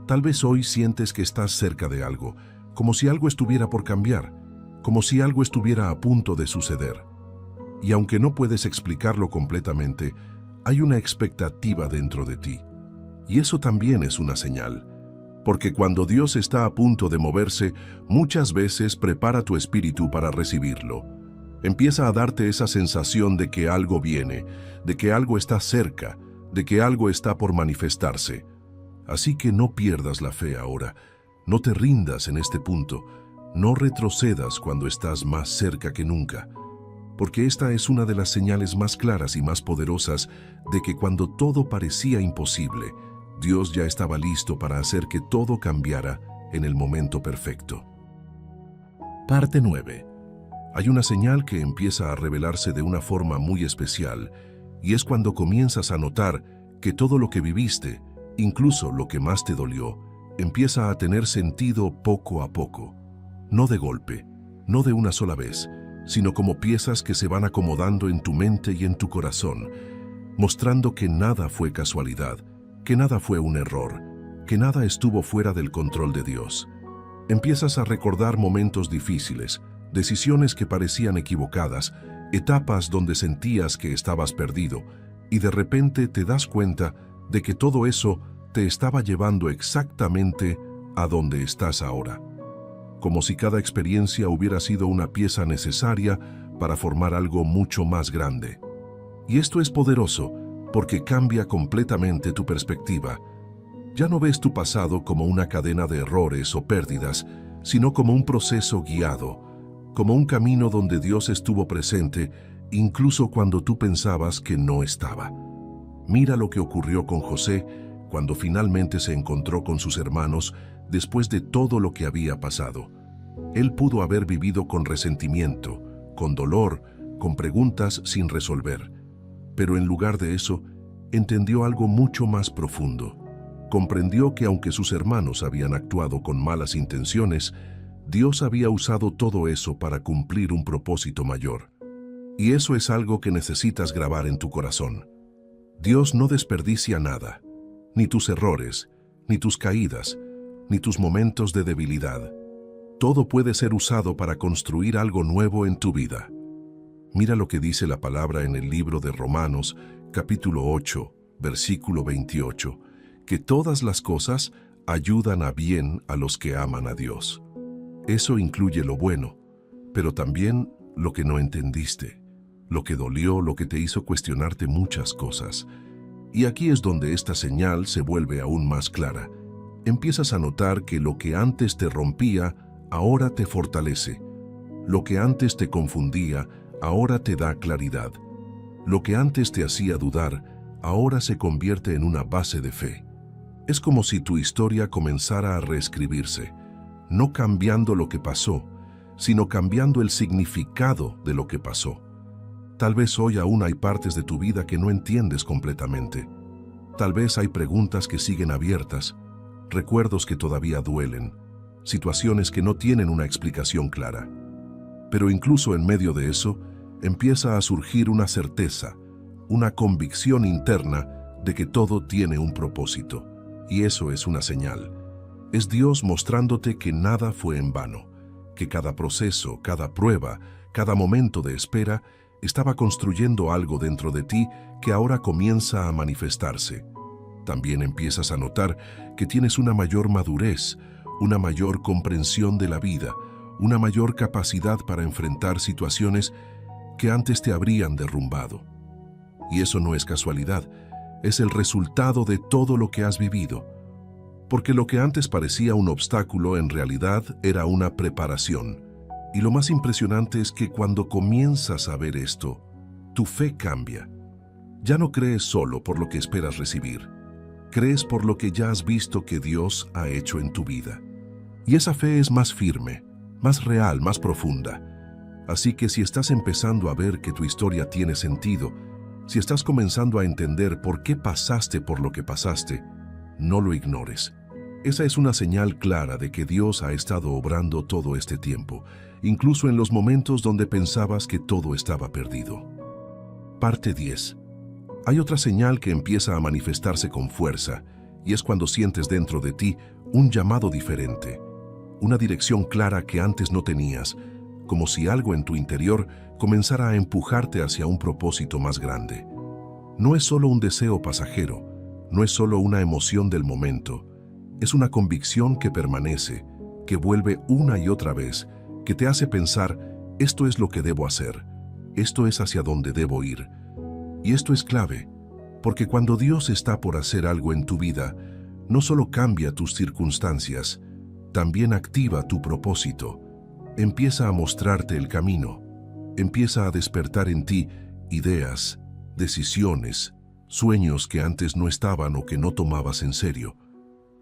Tal vez hoy sientes que estás cerca de algo, como si algo estuviera por cambiar, como si algo estuviera a punto de suceder. Y aunque no puedes explicarlo completamente, hay una expectativa dentro de ti. Y eso también es una señal, porque cuando Dios está a punto de moverse, muchas veces prepara tu espíritu para recibirlo. Empieza a darte esa sensación de que algo viene, de que algo está cerca, de que algo está por manifestarse. Así que no pierdas la fe ahora, no te rindas en este punto, no retrocedas cuando estás más cerca que nunca, porque esta es una de las señales más claras y más poderosas de que cuando todo parecía imposible, Dios ya estaba listo para hacer que todo cambiara en el momento perfecto. Parte 9. Hay una señal que empieza a revelarse de una forma muy especial, y es cuando comienzas a notar que todo lo que viviste, incluso lo que más te dolió, empieza a tener sentido poco a poco. No de golpe, no de una sola vez, sino como piezas que se van acomodando en tu mente y en tu corazón, mostrando que nada fue casualidad, que nada fue un error, que nada estuvo fuera del control de Dios. Empiezas a recordar momentos difíciles, decisiones que parecían equivocadas, etapas donde sentías que estabas perdido, y de repente te das cuenta de que todo eso te estaba llevando exactamente a donde estás ahora. Como si cada experiencia hubiera sido una pieza necesaria para formar algo mucho más grande. Y esto es poderoso porque cambia completamente tu perspectiva. Ya no ves tu pasado como una cadena de errores o pérdidas, sino como un proceso guiado, como un camino donde Dios estuvo presente, incluso cuando tú pensabas que no estaba. Mira lo que ocurrió con José cuando finalmente se encontró con sus hermanos después de todo lo que había pasado. Él pudo haber vivido con resentimiento, con dolor, con preguntas sin resolver. Pero en lugar de eso, entendió algo mucho más profundo. Comprendió que aunque sus hermanos habían actuado con malas intenciones, Dios había usado todo eso para cumplir un propósito mayor. Y eso es algo que necesitas grabar en tu corazón. Dios no desperdicia nada, ni tus errores, ni tus caídas, ni tus momentos de debilidad. Todo puede ser usado para construir algo nuevo en tu vida. Mira lo que dice la palabra en el libro de Romanos, capítulo 8, versículo 28, que todas las cosas ayudan a bien a los que aman a Dios. Eso incluye lo bueno, pero también lo que no entendiste, lo que dolió, lo que te hizo cuestionarte muchas cosas. Y aquí es donde esta señal se vuelve aún más clara. Empiezas a notar que lo que antes te rompía, ahora te fortalece. Lo que antes te confundía, ahora te da claridad. Lo que antes te hacía dudar, ahora se convierte en una base de fe. Es como si tu historia comenzara a reescribirse, no cambiando lo que pasó, sino cambiando el significado de lo que pasó. Tal vez hoy aún hay partes de tu vida que no entiendes completamente. Tal vez hay preguntas que siguen abiertas, recuerdos que todavía duelen, situaciones que no tienen una explicación clara. Pero incluso en medio de eso, empieza a surgir una certeza, una convicción interna de que todo tiene un propósito. Y eso es una señal. Es Dios mostrándote que nada fue en vano, que cada proceso, cada prueba, cada momento de espera estaba construyendo algo dentro de ti que ahora comienza a manifestarse. También empiezas a notar que tienes una mayor madurez, una mayor comprensión de la vida, una mayor capacidad para enfrentar situaciones que antes te habrían derrumbado. Y eso no es casualidad, es el resultado de todo lo que has vivido. Porque lo que antes parecía un obstáculo en realidad era una preparación. Y lo más impresionante es que cuando comienzas a ver esto, tu fe cambia. Ya no crees solo por lo que esperas recibir, crees por lo que ya has visto que Dios ha hecho en tu vida. Y esa fe es más firme, más real, más profunda. Así que si estás empezando a ver que tu historia tiene sentido, si estás comenzando a entender por qué pasaste por lo que pasaste, no lo ignores. Esa es una señal clara de que Dios ha estado obrando todo este tiempo, incluso en los momentos donde pensabas que todo estaba perdido. Parte 10. Hay otra señal que empieza a manifestarse con fuerza, y es cuando sientes dentro de ti un llamado diferente, una dirección clara que antes no tenías, como si algo en tu interior comenzara a empujarte hacia un propósito más grande. No es solo un deseo pasajero, no es solo una emoción del momento, es una convicción que permanece, que vuelve una y otra vez, que te hace pensar, esto es lo que debo hacer, esto es hacia donde debo ir. Y esto es clave, porque cuando Dios está por hacer algo en tu vida, no solo cambia tus circunstancias, también activa tu propósito, empieza a mostrarte el camino, empieza a despertar en ti ideas, decisiones, sueños que antes no estaban o que no tomabas en serio.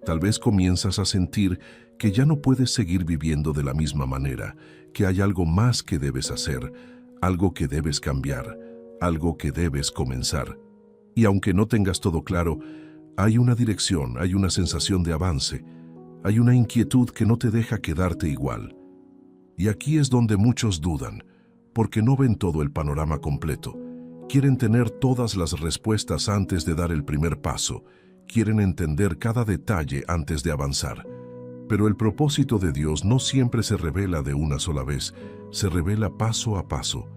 Tal vez comienzas a sentir que ya no puedes seguir viviendo de la misma manera, que hay algo más que debes hacer, algo que debes cambiar, algo que debes comenzar. Y aunque no tengas todo claro, hay una dirección, hay una sensación de avance, hay una inquietud que no te deja quedarte igual. Y aquí es donde muchos dudan, porque no ven todo el panorama completo. Quieren tener todas las respuestas antes de dar el primer paso, quieren entender cada detalle antes de avanzar. Pero el propósito de Dios no siempre se revela de una sola vez, se revela paso a paso.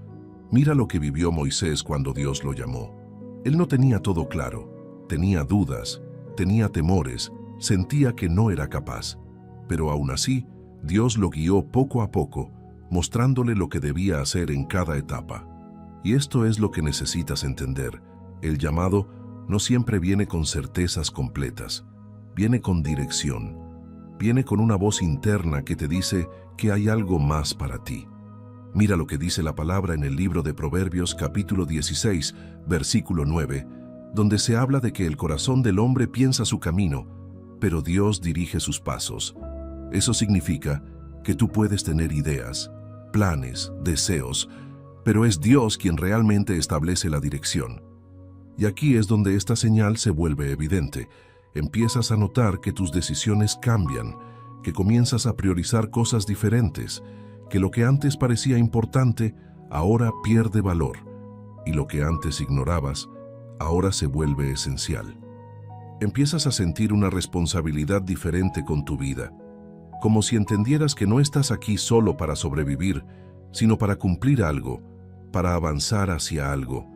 Mira lo que vivió Moisés cuando Dios lo llamó. Él no tenía todo claro, tenía dudas, tenía temores, sentía que no era capaz. Pero aún así, Dios lo guió poco a poco, mostrándole lo que debía hacer en cada etapa. Y esto es lo que necesitas entender. El llamado no siempre viene con certezas completas, viene con dirección, viene con una voz interna que te dice que hay algo más para ti. Mira lo que dice la palabra en el libro de Proverbios capítulo 16, versículo 9, donde se habla de que el corazón del hombre piensa su camino, pero Dios dirige sus pasos. Eso significa que tú puedes tener ideas, planes, deseos, pero es Dios quien realmente establece la dirección. Y aquí es donde esta señal se vuelve evidente. Empiezas a notar que tus decisiones cambian, que comienzas a priorizar cosas diferentes, que lo que antes parecía importante, ahora pierde valor, y lo que antes ignorabas, ahora se vuelve esencial. Empiezas a sentir una responsabilidad diferente con tu vida, como si entendieras que no estás aquí solo para sobrevivir, sino para cumplir algo, para avanzar hacia algo,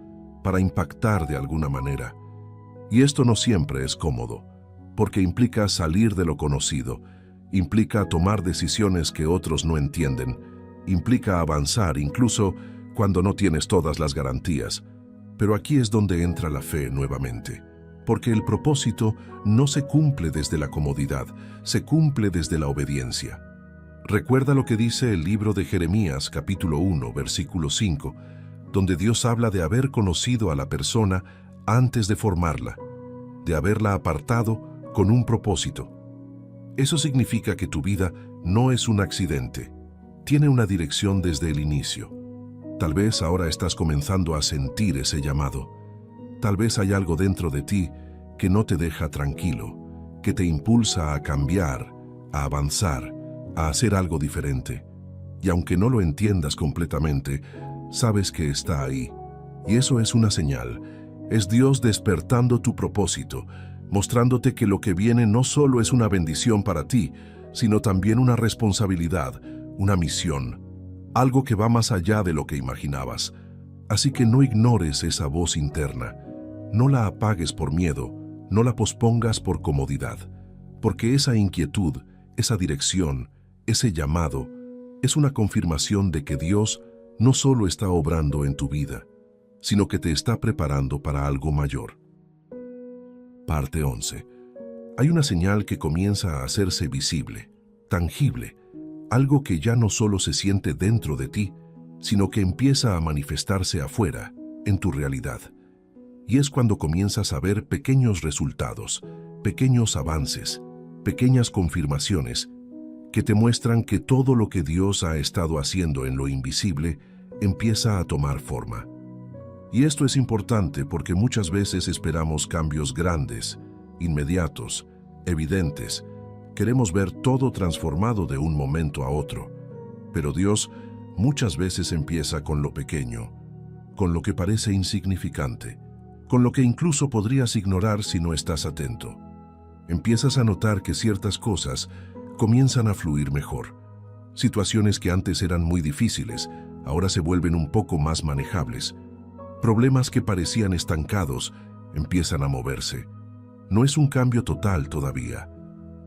para impactar de alguna manera. Y esto no siempre es cómodo, porque implica salir de lo conocido, implica tomar decisiones que otros no entienden, implica avanzar incluso cuando no tienes todas las garantías. Pero aquí es donde entra la fe nuevamente, porque el propósito no se cumple desde la comodidad, se cumple desde la obediencia. Recuerda lo que dice el libro de Jeremías, capítulo 1, versículo 5, donde Dios habla de haber conocido a la persona antes de formarla, de haberla apartado con un propósito. Eso significa que tu vida no es un accidente, tiene una dirección desde el inicio. Tal vez ahora estás comenzando a sentir ese llamado. Tal vez hay algo dentro de ti que no te deja tranquilo, que te impulsa a cambiar, a avanzar, a hacer algo diferente. Y aunque no lo entiendas completamente, sabes que está ahí. Y eso es una señal. Es Dios despertando tu propósito, mostrándote que lo que viene no solo es una bendición para ti, sino también una responsabilidad, una misión, algo que va más allá de lo que imaginabas. Así que no ignores esa voz interna, no la apagues por miedo, no la pospongas por comodidad, porque esa inquietud, esa dirección, ese llamado, es una confirmación de que Dios no solo está obrando en tu vida, sino que te está preparando para algo mayor. Parte 11. Hay una señal que comienza a hacerse visible, tangible, algo que ya no solo se siente dentro de ti, sino que empieza a manifestarse afuera, en tu realidad. Y es cuando comienzas a ver pequeños resultados, pequeños avances, pequeñas confirmaciones, que te muestran que todo lo que Dios ha estado haciendo en lo invisible empieza a tomar forma. Y esto es importante porque muchas veces esperamos cambios grandes, inmediatos, evidentes. Queremos ver todo transformado de un momento a otro. Pero Dios muchas veces empieza con lo pequeño, con lo que parece insignificante, con lo que incluso podrías ignorar si no estás atento. Empiezas a notar que ciertas cosas comienzan a fluir mejor. Situaciones que antes eran muy difíciles, ahora se vuelven un poco más manejables. Problemas que parecían estancados empiezan a moverse. No es un cambio total todavía,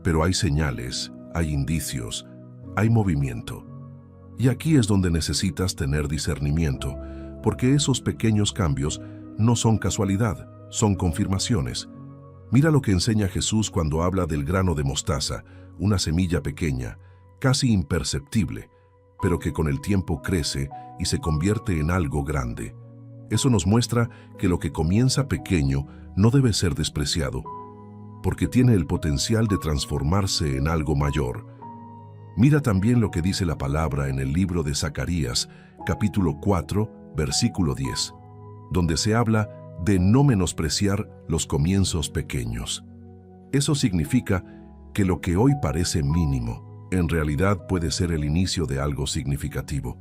pero hay señales, hay indicios, hay movimiento. Y aquí es donde necesitas tener discernimiento, porque esos pequeños cambios no son casualidad, son confirmaciones. Mira lo que enseña Jesús cuando habla del grano de mostaza, una semilla pequeña, casi imperceptible, pero que con el tiempo crece y se convierte en algo grande. Eso nos muestra que lo que comienza pequeño no debe ser despreciado, porque tiene el potencial de transformarse en algo mayor. Mira también lo que dice la palabra en el libro de Zacarías, capítulo 4, versículo 10, donde se habla de no menospreciar los comienzos pequeños. Eso significa que lo que hoy parece mínimo, en realidad puede ser el inicio de algo significativo.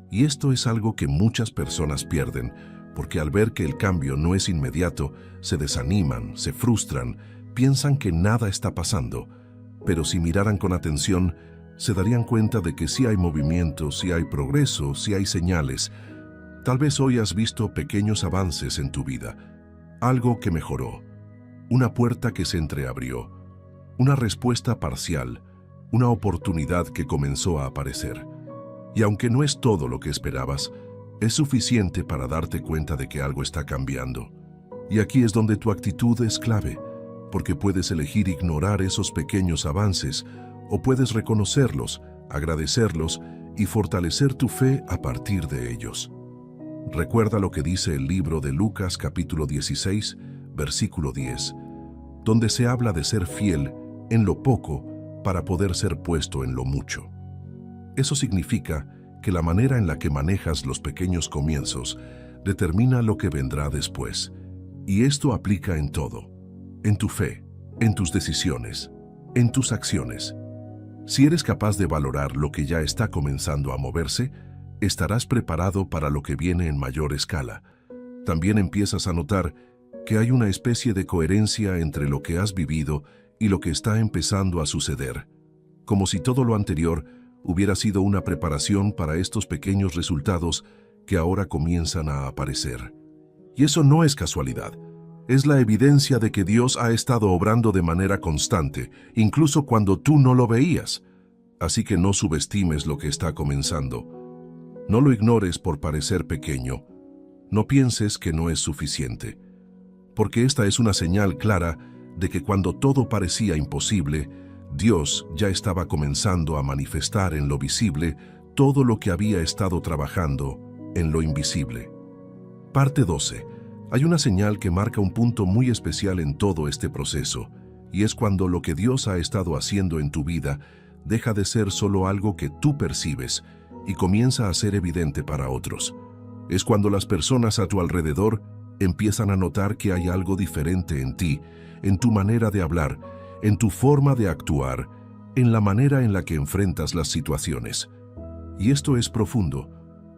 Y esto es algo que muchas personas pierden, porque al ver que el cambio no es inmediato, se desaniman, se frustran, piensan que nada está pasando. Pero si miraran con atención, se darían cuenta de que sí hay movimiento, sí hay progreso, sí hay señales. Tal vez hoy has visto pequeños avances en tu vida, algo que mejoró, una puerta que se entreabrió, una respuesta parcial, una oportunidad que comenzó a aparecer. Y aunque no es todo lo que esperabas, es suficiente para darte cuenta de que algo está cambiando. Y aquí es donde tu actitud es clave, porque puedes elegir ignorar esos pequeños avances o puedes reconocerlos, agradecerlos y fortalecer tu fe a partir de ellos. Recuerda lo que dice el libro de Lucas capítulo 16, versículo 10, donde se habla de ser fiel en lo poco para poder ser puesto en lo mucho. Eso significa que la manera en la que manejas los pequeños comienzos determina lo que vendrá después. Y esto aplica en todo, en tu fe, en tus decisiones, en tus acciones. Si eres capaz de valorar lo que ya está comenzando a moverse, estarás preparado para lo que viene en mayor escala. También empiezas a notar que hay una especie de coherencia entre lo que has vivido y lo que está empezando a suceder, como si todo lo anterior hubiera sido una preparación para estos pequeños resultados que ahora comienzan a aparecer. Y eso no es casualidad. Es la evidencia de que Dios ha estado obrando de manera constante, incluso cuando tú no lo veías. Así que no subestimes lo que está comenzando. No lo ignores por parecer pequeño. No pienses que no es suficiente. Porque esta es una señal clara de que cuando todo parecía imposible, Dios ya estaba comenzando a manifestar en lo visible todo lo que había estado trabajando en lo invisible. Parte 12. Hay una señal que marca un punto muy especial en todo este proceso, y es cuando lo que Dios ha estado haciendo en tu vida deja de ser solo algo que tú percibes y comienza a ser evidente para otros. Es cuando las personas a tu alrededor empiezan a notar que hay algo diferente en ti, en tu manera de hablar, en tu forma de actuar, en la manera en la que enfrentas las situaciones. Y esto es profundo,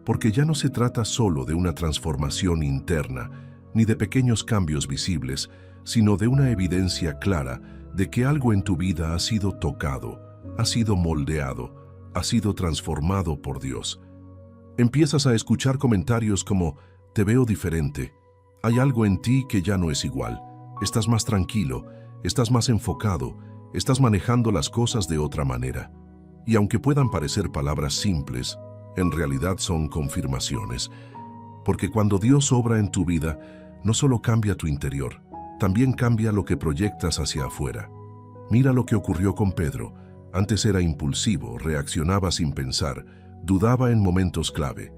porque ya no se trata solo de una transformación interna, ni de pequeños cambios visibles, sino de una evidencia clara de que algo en tu vida ha sido tocado, ha sido moldeado, ha sido transformado por Dios. Empiezas a escuchar comentarios como, te veo diferente, hay algo en ti que ya no es igual, estás más tranquilo, estás más enfocado, estás manejando las cosas de otra manera. Y aunque puedan parecer palabras simples, en realidad son confirmaciones. Porque cuando Dios obra en tu vida, no solo cambia tu interior, también cambia lo que proyectas hacia afuera. Mira lo que ocurrió con Pedro. Antes era impulsivo, reaccionaba sin pensar, dudaba en momentos clave.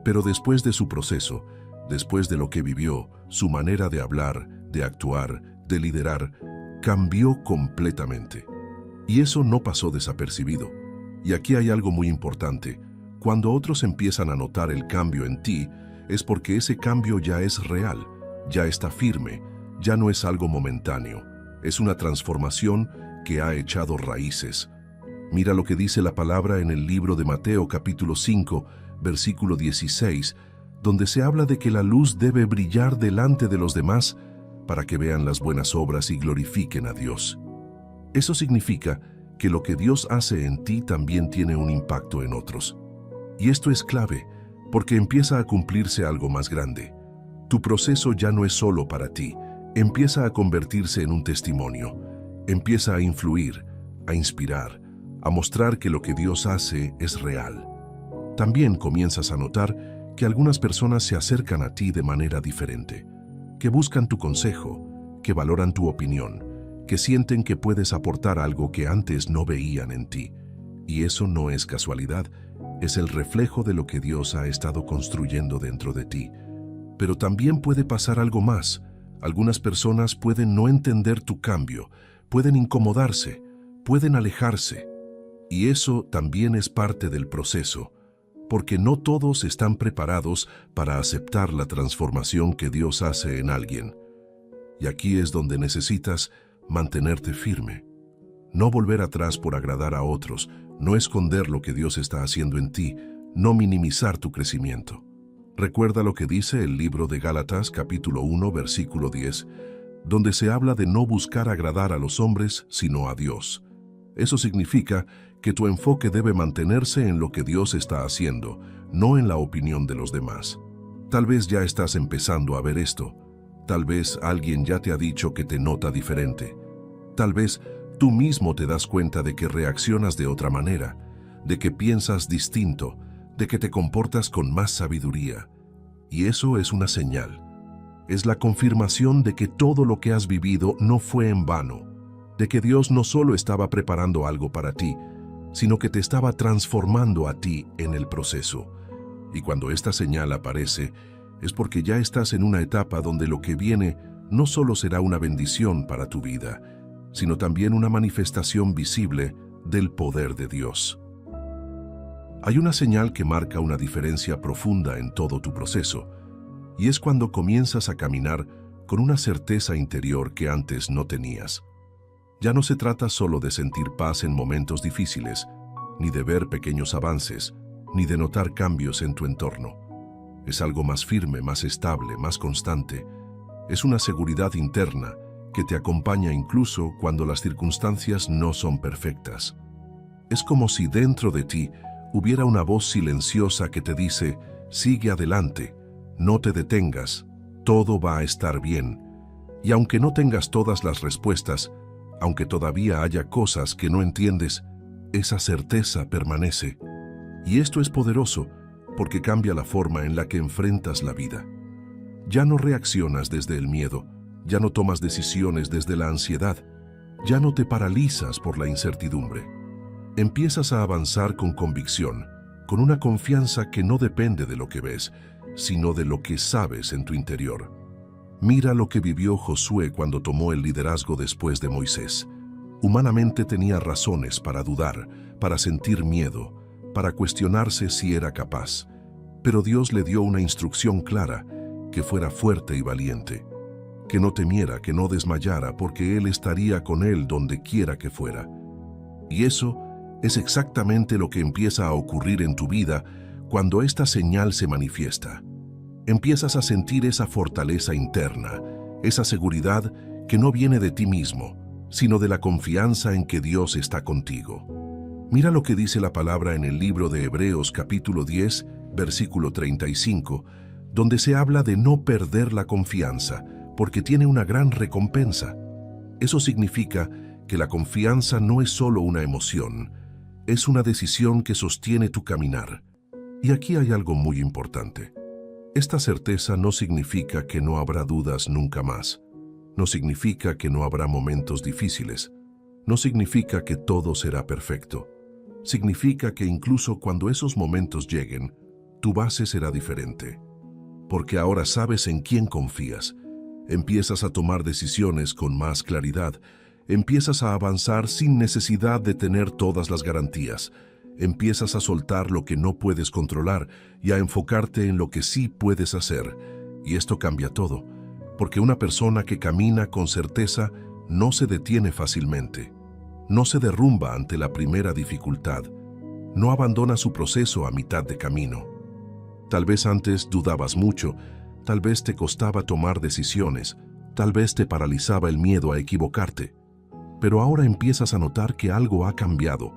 Pero después de su proceso, después de lo que vivió, su manera de hablar, de actuar, de liderar, cambió completamente. Y eso no pasó desapercibido. Y aquí hay algo muy importante. Cuando otros empiezan a notar el cambio en ti, es porque ese cambio ya es real, ya está firme, ya no es algo momentáneo. Es una transformación que ha echado raíces. Mira lo que dice la palabra en el libro de Mateo capítulo 5, versículo 16, donde se habla de que la luz debe brillar delante de los demás para que vean las buenas obras y glorifiquen a Dios. Eso significa que lo que Dios hace en ti también tiene un impacto en otros. Y esto es clave, porque empieza a cumplirse algo más grande. Tu proceso ya no es solo para ti, empieza a convertirse en un testimonio, empieza a influir, a inspirar, a mostrar que lo que Dios hace es real. También comienzas a notar que algunas personas se acercan a ti de manera diferente, que buscan tu consejo, que valoran tu opinión, que sienten que puedes aportar algo que antes no veían en ti. Y eso no es casualidad, es el reflejo de lo que Dios ha estado construyendo dentro de ti. Pero también puede pasar algo más. Algunas personas pueden no entender tu cambio, pueden incomodarse, pueden alejarse. Y eso también es parte del proceso, porque no todos están preparados para aceptar la transformación que Dios hace en alguien. Y aquí es donde necesitas mantenerte firme. No volver atrás por agradar a otros, no esconder lo que Dios está haciendo en ti, no minimizar tu crecimiento. Recuerda lo que dice el libro de Gálatas capítulo 1 versículo 10, donde se habla de no buscar agradar a los hombres, sino a Dios. Eso significa que tu enfoque debe mantenerse en lo que Dios está haciendo, no en la opinión de los demás. Tal vez ya estás empezando a ver esto. Tal vez alguien ya te ha dicho que te nota diferente. Tal vez tú mismo te das cuenta de que reaccionas de otra manera, de que piensas distinto, de que te comportas con más sabiduría. Y eso es una señal. Es la confirmación de que todo lo que has vivido no fue en vano, de que Dios no solo estaba preparando algo para ti, sino que te estaba transformando a ti en el proceso. Y cuando esta señal aparece, es porque ya estás en una etapa donde lo que viene no solo será una bendición para tu vida, sino también una manifestación visible del poder de Dios. Hay una señal que marca una diferencia profunda en todo tu proceso, y es cuando comienzas a caminar con una certeza interior que antes no tenías. Ya no se trata solo de sentir paz en momentos difíciles, ni de ver pequeños avances, ni de notar cambios en tu entorno. Es algo más firme, más estable, más constante. Es una seguridad interna que te acompaña incluso cuando las circunstancias no son perfectas. Es como si dentro de ti hubiera una voz silenciosa que te dice: sigue adelante, no te detengas, todo va a estar bien. Y aunque no tengas todas las respuestas, aunque todavía haya cosas que no entiendes, esa certeza permanece. Y esto es poderoso porque cambia la forma en la que enfrentas la vida. Ya no reaccionas desde el miedo, ya no tomas decisiones desde la ansiedad, ya no te paralizas por la incertidumbre. Empiezas a avanzar con convicción, con una confianza que no depende de lo que ves, sino de lo que sabes en tu interior. Mira lo que vivió Josué cuando tomó el liderazgo después de Moisés. Humanamente tenía razones para dudar, para sentir miedo, para cuestionarse si era capaz. Pero Dios le dio una instrucción clara: que fuera fuerte y valiente, que no temiera, que no desmayara, porque Él estaría con él donde quiera que fuera. Y eso es exactamente lo que empieza a ocurrir en tu vida cuando esta señal se manifiesta. Empiezas a sentir esa fortaleza interna, esa seguridad que no viene de ti mismo, sino de la confianza en que Dios está contigo. Mira lo que dice la palabra en el libro de Hebreos capítulo 10, versículo 35, donde se habla de no perder la confianza, porque tiene una gran recompensa. Eso significa que la confianza no es solo una emoción, es una decisión que sostiene tu caminar. Y aquí hay algo muy importante. Esta certeza no significa que no habrá dudas nunca más. No significa que no habrá momentos difíciles. No significa que todo será perfecto. Significa que incluso cuando esos momentos lleguen, tu base será diferente. Porque ahora sabes en quién confías. Empiezas a tomar decisiones con más claridad. Empiezas a avanzar sin necesidad de tener todas las garantías. Empiezas a soltar lo que no puedes controlar y a enfocarte en lo que sí puedes hacer. Y esto cambia todo, porque una persona que camina con certeza no se detiene fácilmente. No se derrumba ante la primera dificultad. No abandona su proceso a mitad de camino. Tal vez antes dudabas mucho, tal vez te costaba tomar decisiones, tal vez te paralizaba el miedo a equivocarte. Pero ahora empiezas a notar que algo ha cambiado,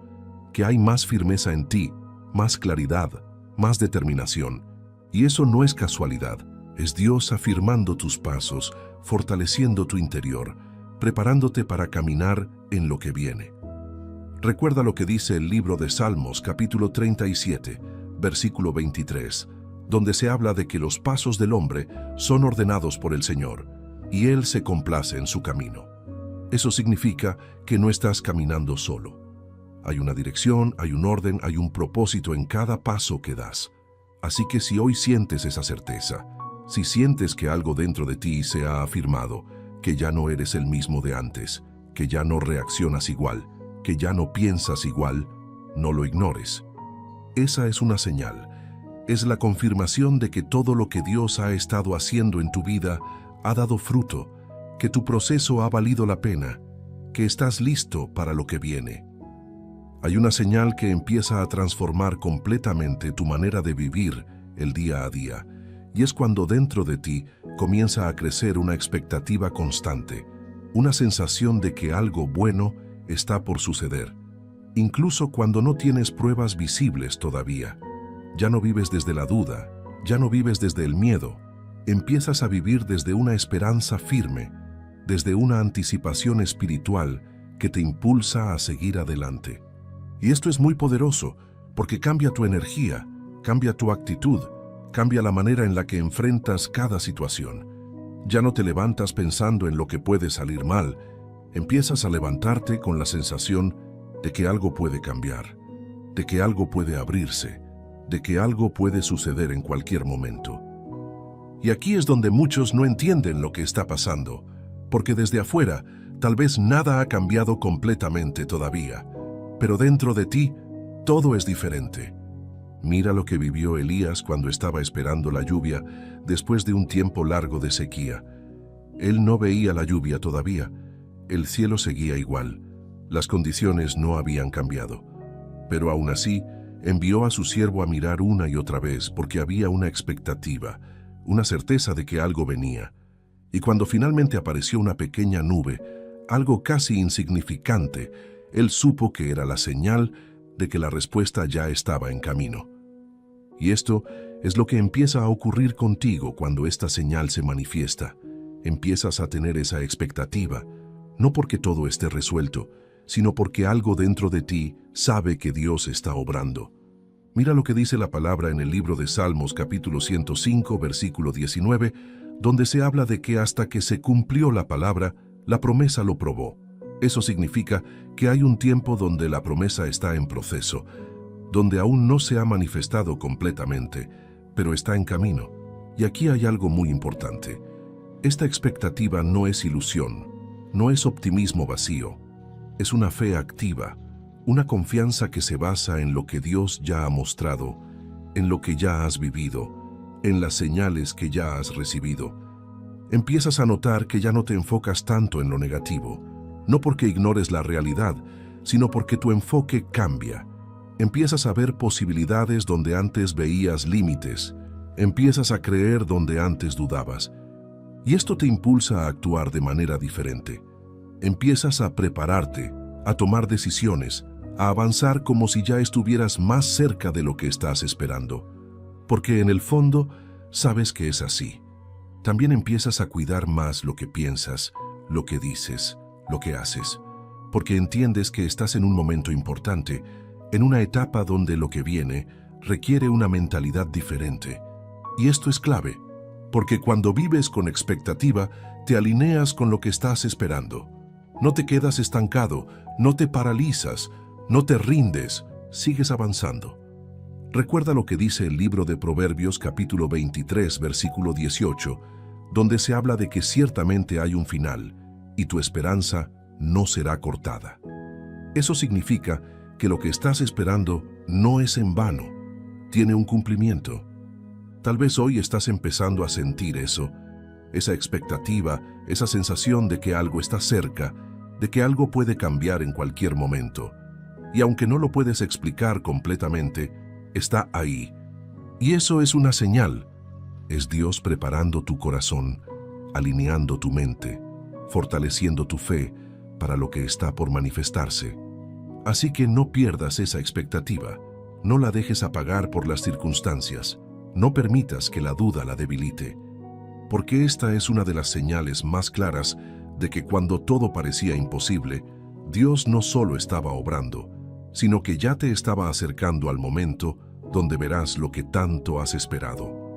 que hay más firmeza en ti, más claridad, más determinación. Y eso no es casualidad, es Dios afirmando tus pasos, fortaleciendo tu interior, preparándote para caminar en lo que viene. Recuerda lo que dice el libro de Salmos, capítulo 37, versículo 23, donde se habla de que los pasos del hombre son ordenados por el Señor, y Él se complace en su camino. Eso significa que no estás caminando solo. Hay una dirección, hay un orden, hay un propósito en cada paso que das. Así que si hoy sientes esa certeza, si sientes que algo dentro de ti se ha afirmado, que ya no eres el mismo de antes, que ya no reaccionas igual, que ya no piensas igual, no lo ignores. Esa es una señal. Es la confirmación de que todo lo que Dios ha estado haciendo en tu vida ha dado fruto, que tu proceso ha valido la pena, que estás listo para lo que viene. Hay una señal que empieza a transformar completamente tu manera de vivir el día a día, y es cuando dentro de ti comienza a crecer una expectativa constante, una sensación de que algo bueno está por suceder, incluso cuando no tienes pruebas visibles todavía. Ya no vives desde la duda, ya no vives desde el miedo, empiezas a vivir desde una esperanza firme, desde una anticipación espiritual que te impulsa a seguir adelante. Y esto es muy poderoso, porque cambia tu energía, cambia tu actitud, cambia la manera en la que enfrentas cada situación. Ya no te levantas pensando en lo que puede salir mal, empiezas a levantarte con la sensación de que algo puede cambiar, de que algo puede abrirse, de que algo puede suceder en cualquier momento. Y aquí es donde muchos no entienden lo que está pasando, porque desde afuera tal vez nada ha cambiado completamente todavía. Pero dentro de ti, todo es diferente. Mira lo que vivió Elías cuando estaba esperando la lluvia después de un tiempo largo de sequía. Él no veía la lluvia todavía. El cielo seguía igual. Las condiciones no habían cambiado. Pero aún así, envió a su siervo a mirar una y otra vez porque había una expectativa, una certeza de que algo venía. Y cuando finalmente apareció una pequeña nube, algo casi insignificante, él supo que era la señal de que la respuesta ya estaba en camino. Y esto es lo que empieza a ocurrir contigo cuando esta señal se manifiesta. Empiezas a tener esa expectativa, no porque todo esté resuelto, sino porque algo dentro de ti sabe que Dios está obrando. Mira lo que dice la palabra en el libro de Salmos capítulo 105, versículo 19, donde se habla de que hasta que se cumplió la palabra, la promesa lo probó. Eso significa que hay un tiempo donde la promesa está en proceso, donde aún no se ha manifestado completamente, pero está en camino. Y aquí hay algo muy importante. Esta expectativa no es ilusión, no es optimismo vacío, es una fe activa, una confianza que se basa en lo que Dios ya ha mostrado, en lo que ya has vivido, en las señales que ya has recibido. Empiezas a notar que ya no te enfocas tanto en lo negativo, no porque ignores la realidad, sino porque tu enfoque cambia. Empiezas a ver posibilidades donde antes veías límites, empiezas a creer donde antes dudabas. Y esto te impulsa a actuar de manera diferente. Empiezas a prepararte, a tomar decisiones, a avanzar como si ya estuvieras más cerca de lo que estás esperando. Porque en el fondo sabes que es así. También empiezas a cuidar más lo que piensas, lo que dices, lo que haces. Porque entiendes que estás en un momento importante, en una etapa donde lo que viene requiere una mentalidad diferente. Y esto es clave, porque cuando vives con expectativa, te alineas con lo que estás esperando. No te quedas estancado, no te paralizas, no te rindes, sigues avanzando. Recuerda lo que dice el libro de Proverbios capítulo 23, versículo 18, donde se habla de que ciertamente hay un final, y tu esperanza no será cortada. Eso significa que lo que estás esperando no es en vano, tiene un cumplimiento. Tal vez hoy estás empezando a sentir eso, esa expectativa, esa sensación de que algo está cerca, de que algo puede cambiar en cualquier momento. Y aunque no lo puedes explicar completamente, está ahí. Y eso es una señal. Es Dios preparando tu corazón, alineando tu mente, fortaleciendo tu fe para lo que está por manifestarse. Así que no pierdas esa expectativa, no la dejes apagar por las circunstancias, no permitas que la duda la debilite, porque esta es una de las señales más claras de que cuando todo parecía imposible, Dios no solo estaba obrando, sino que ya te estaba acercando al momento donde verás lo que tanto has esperado.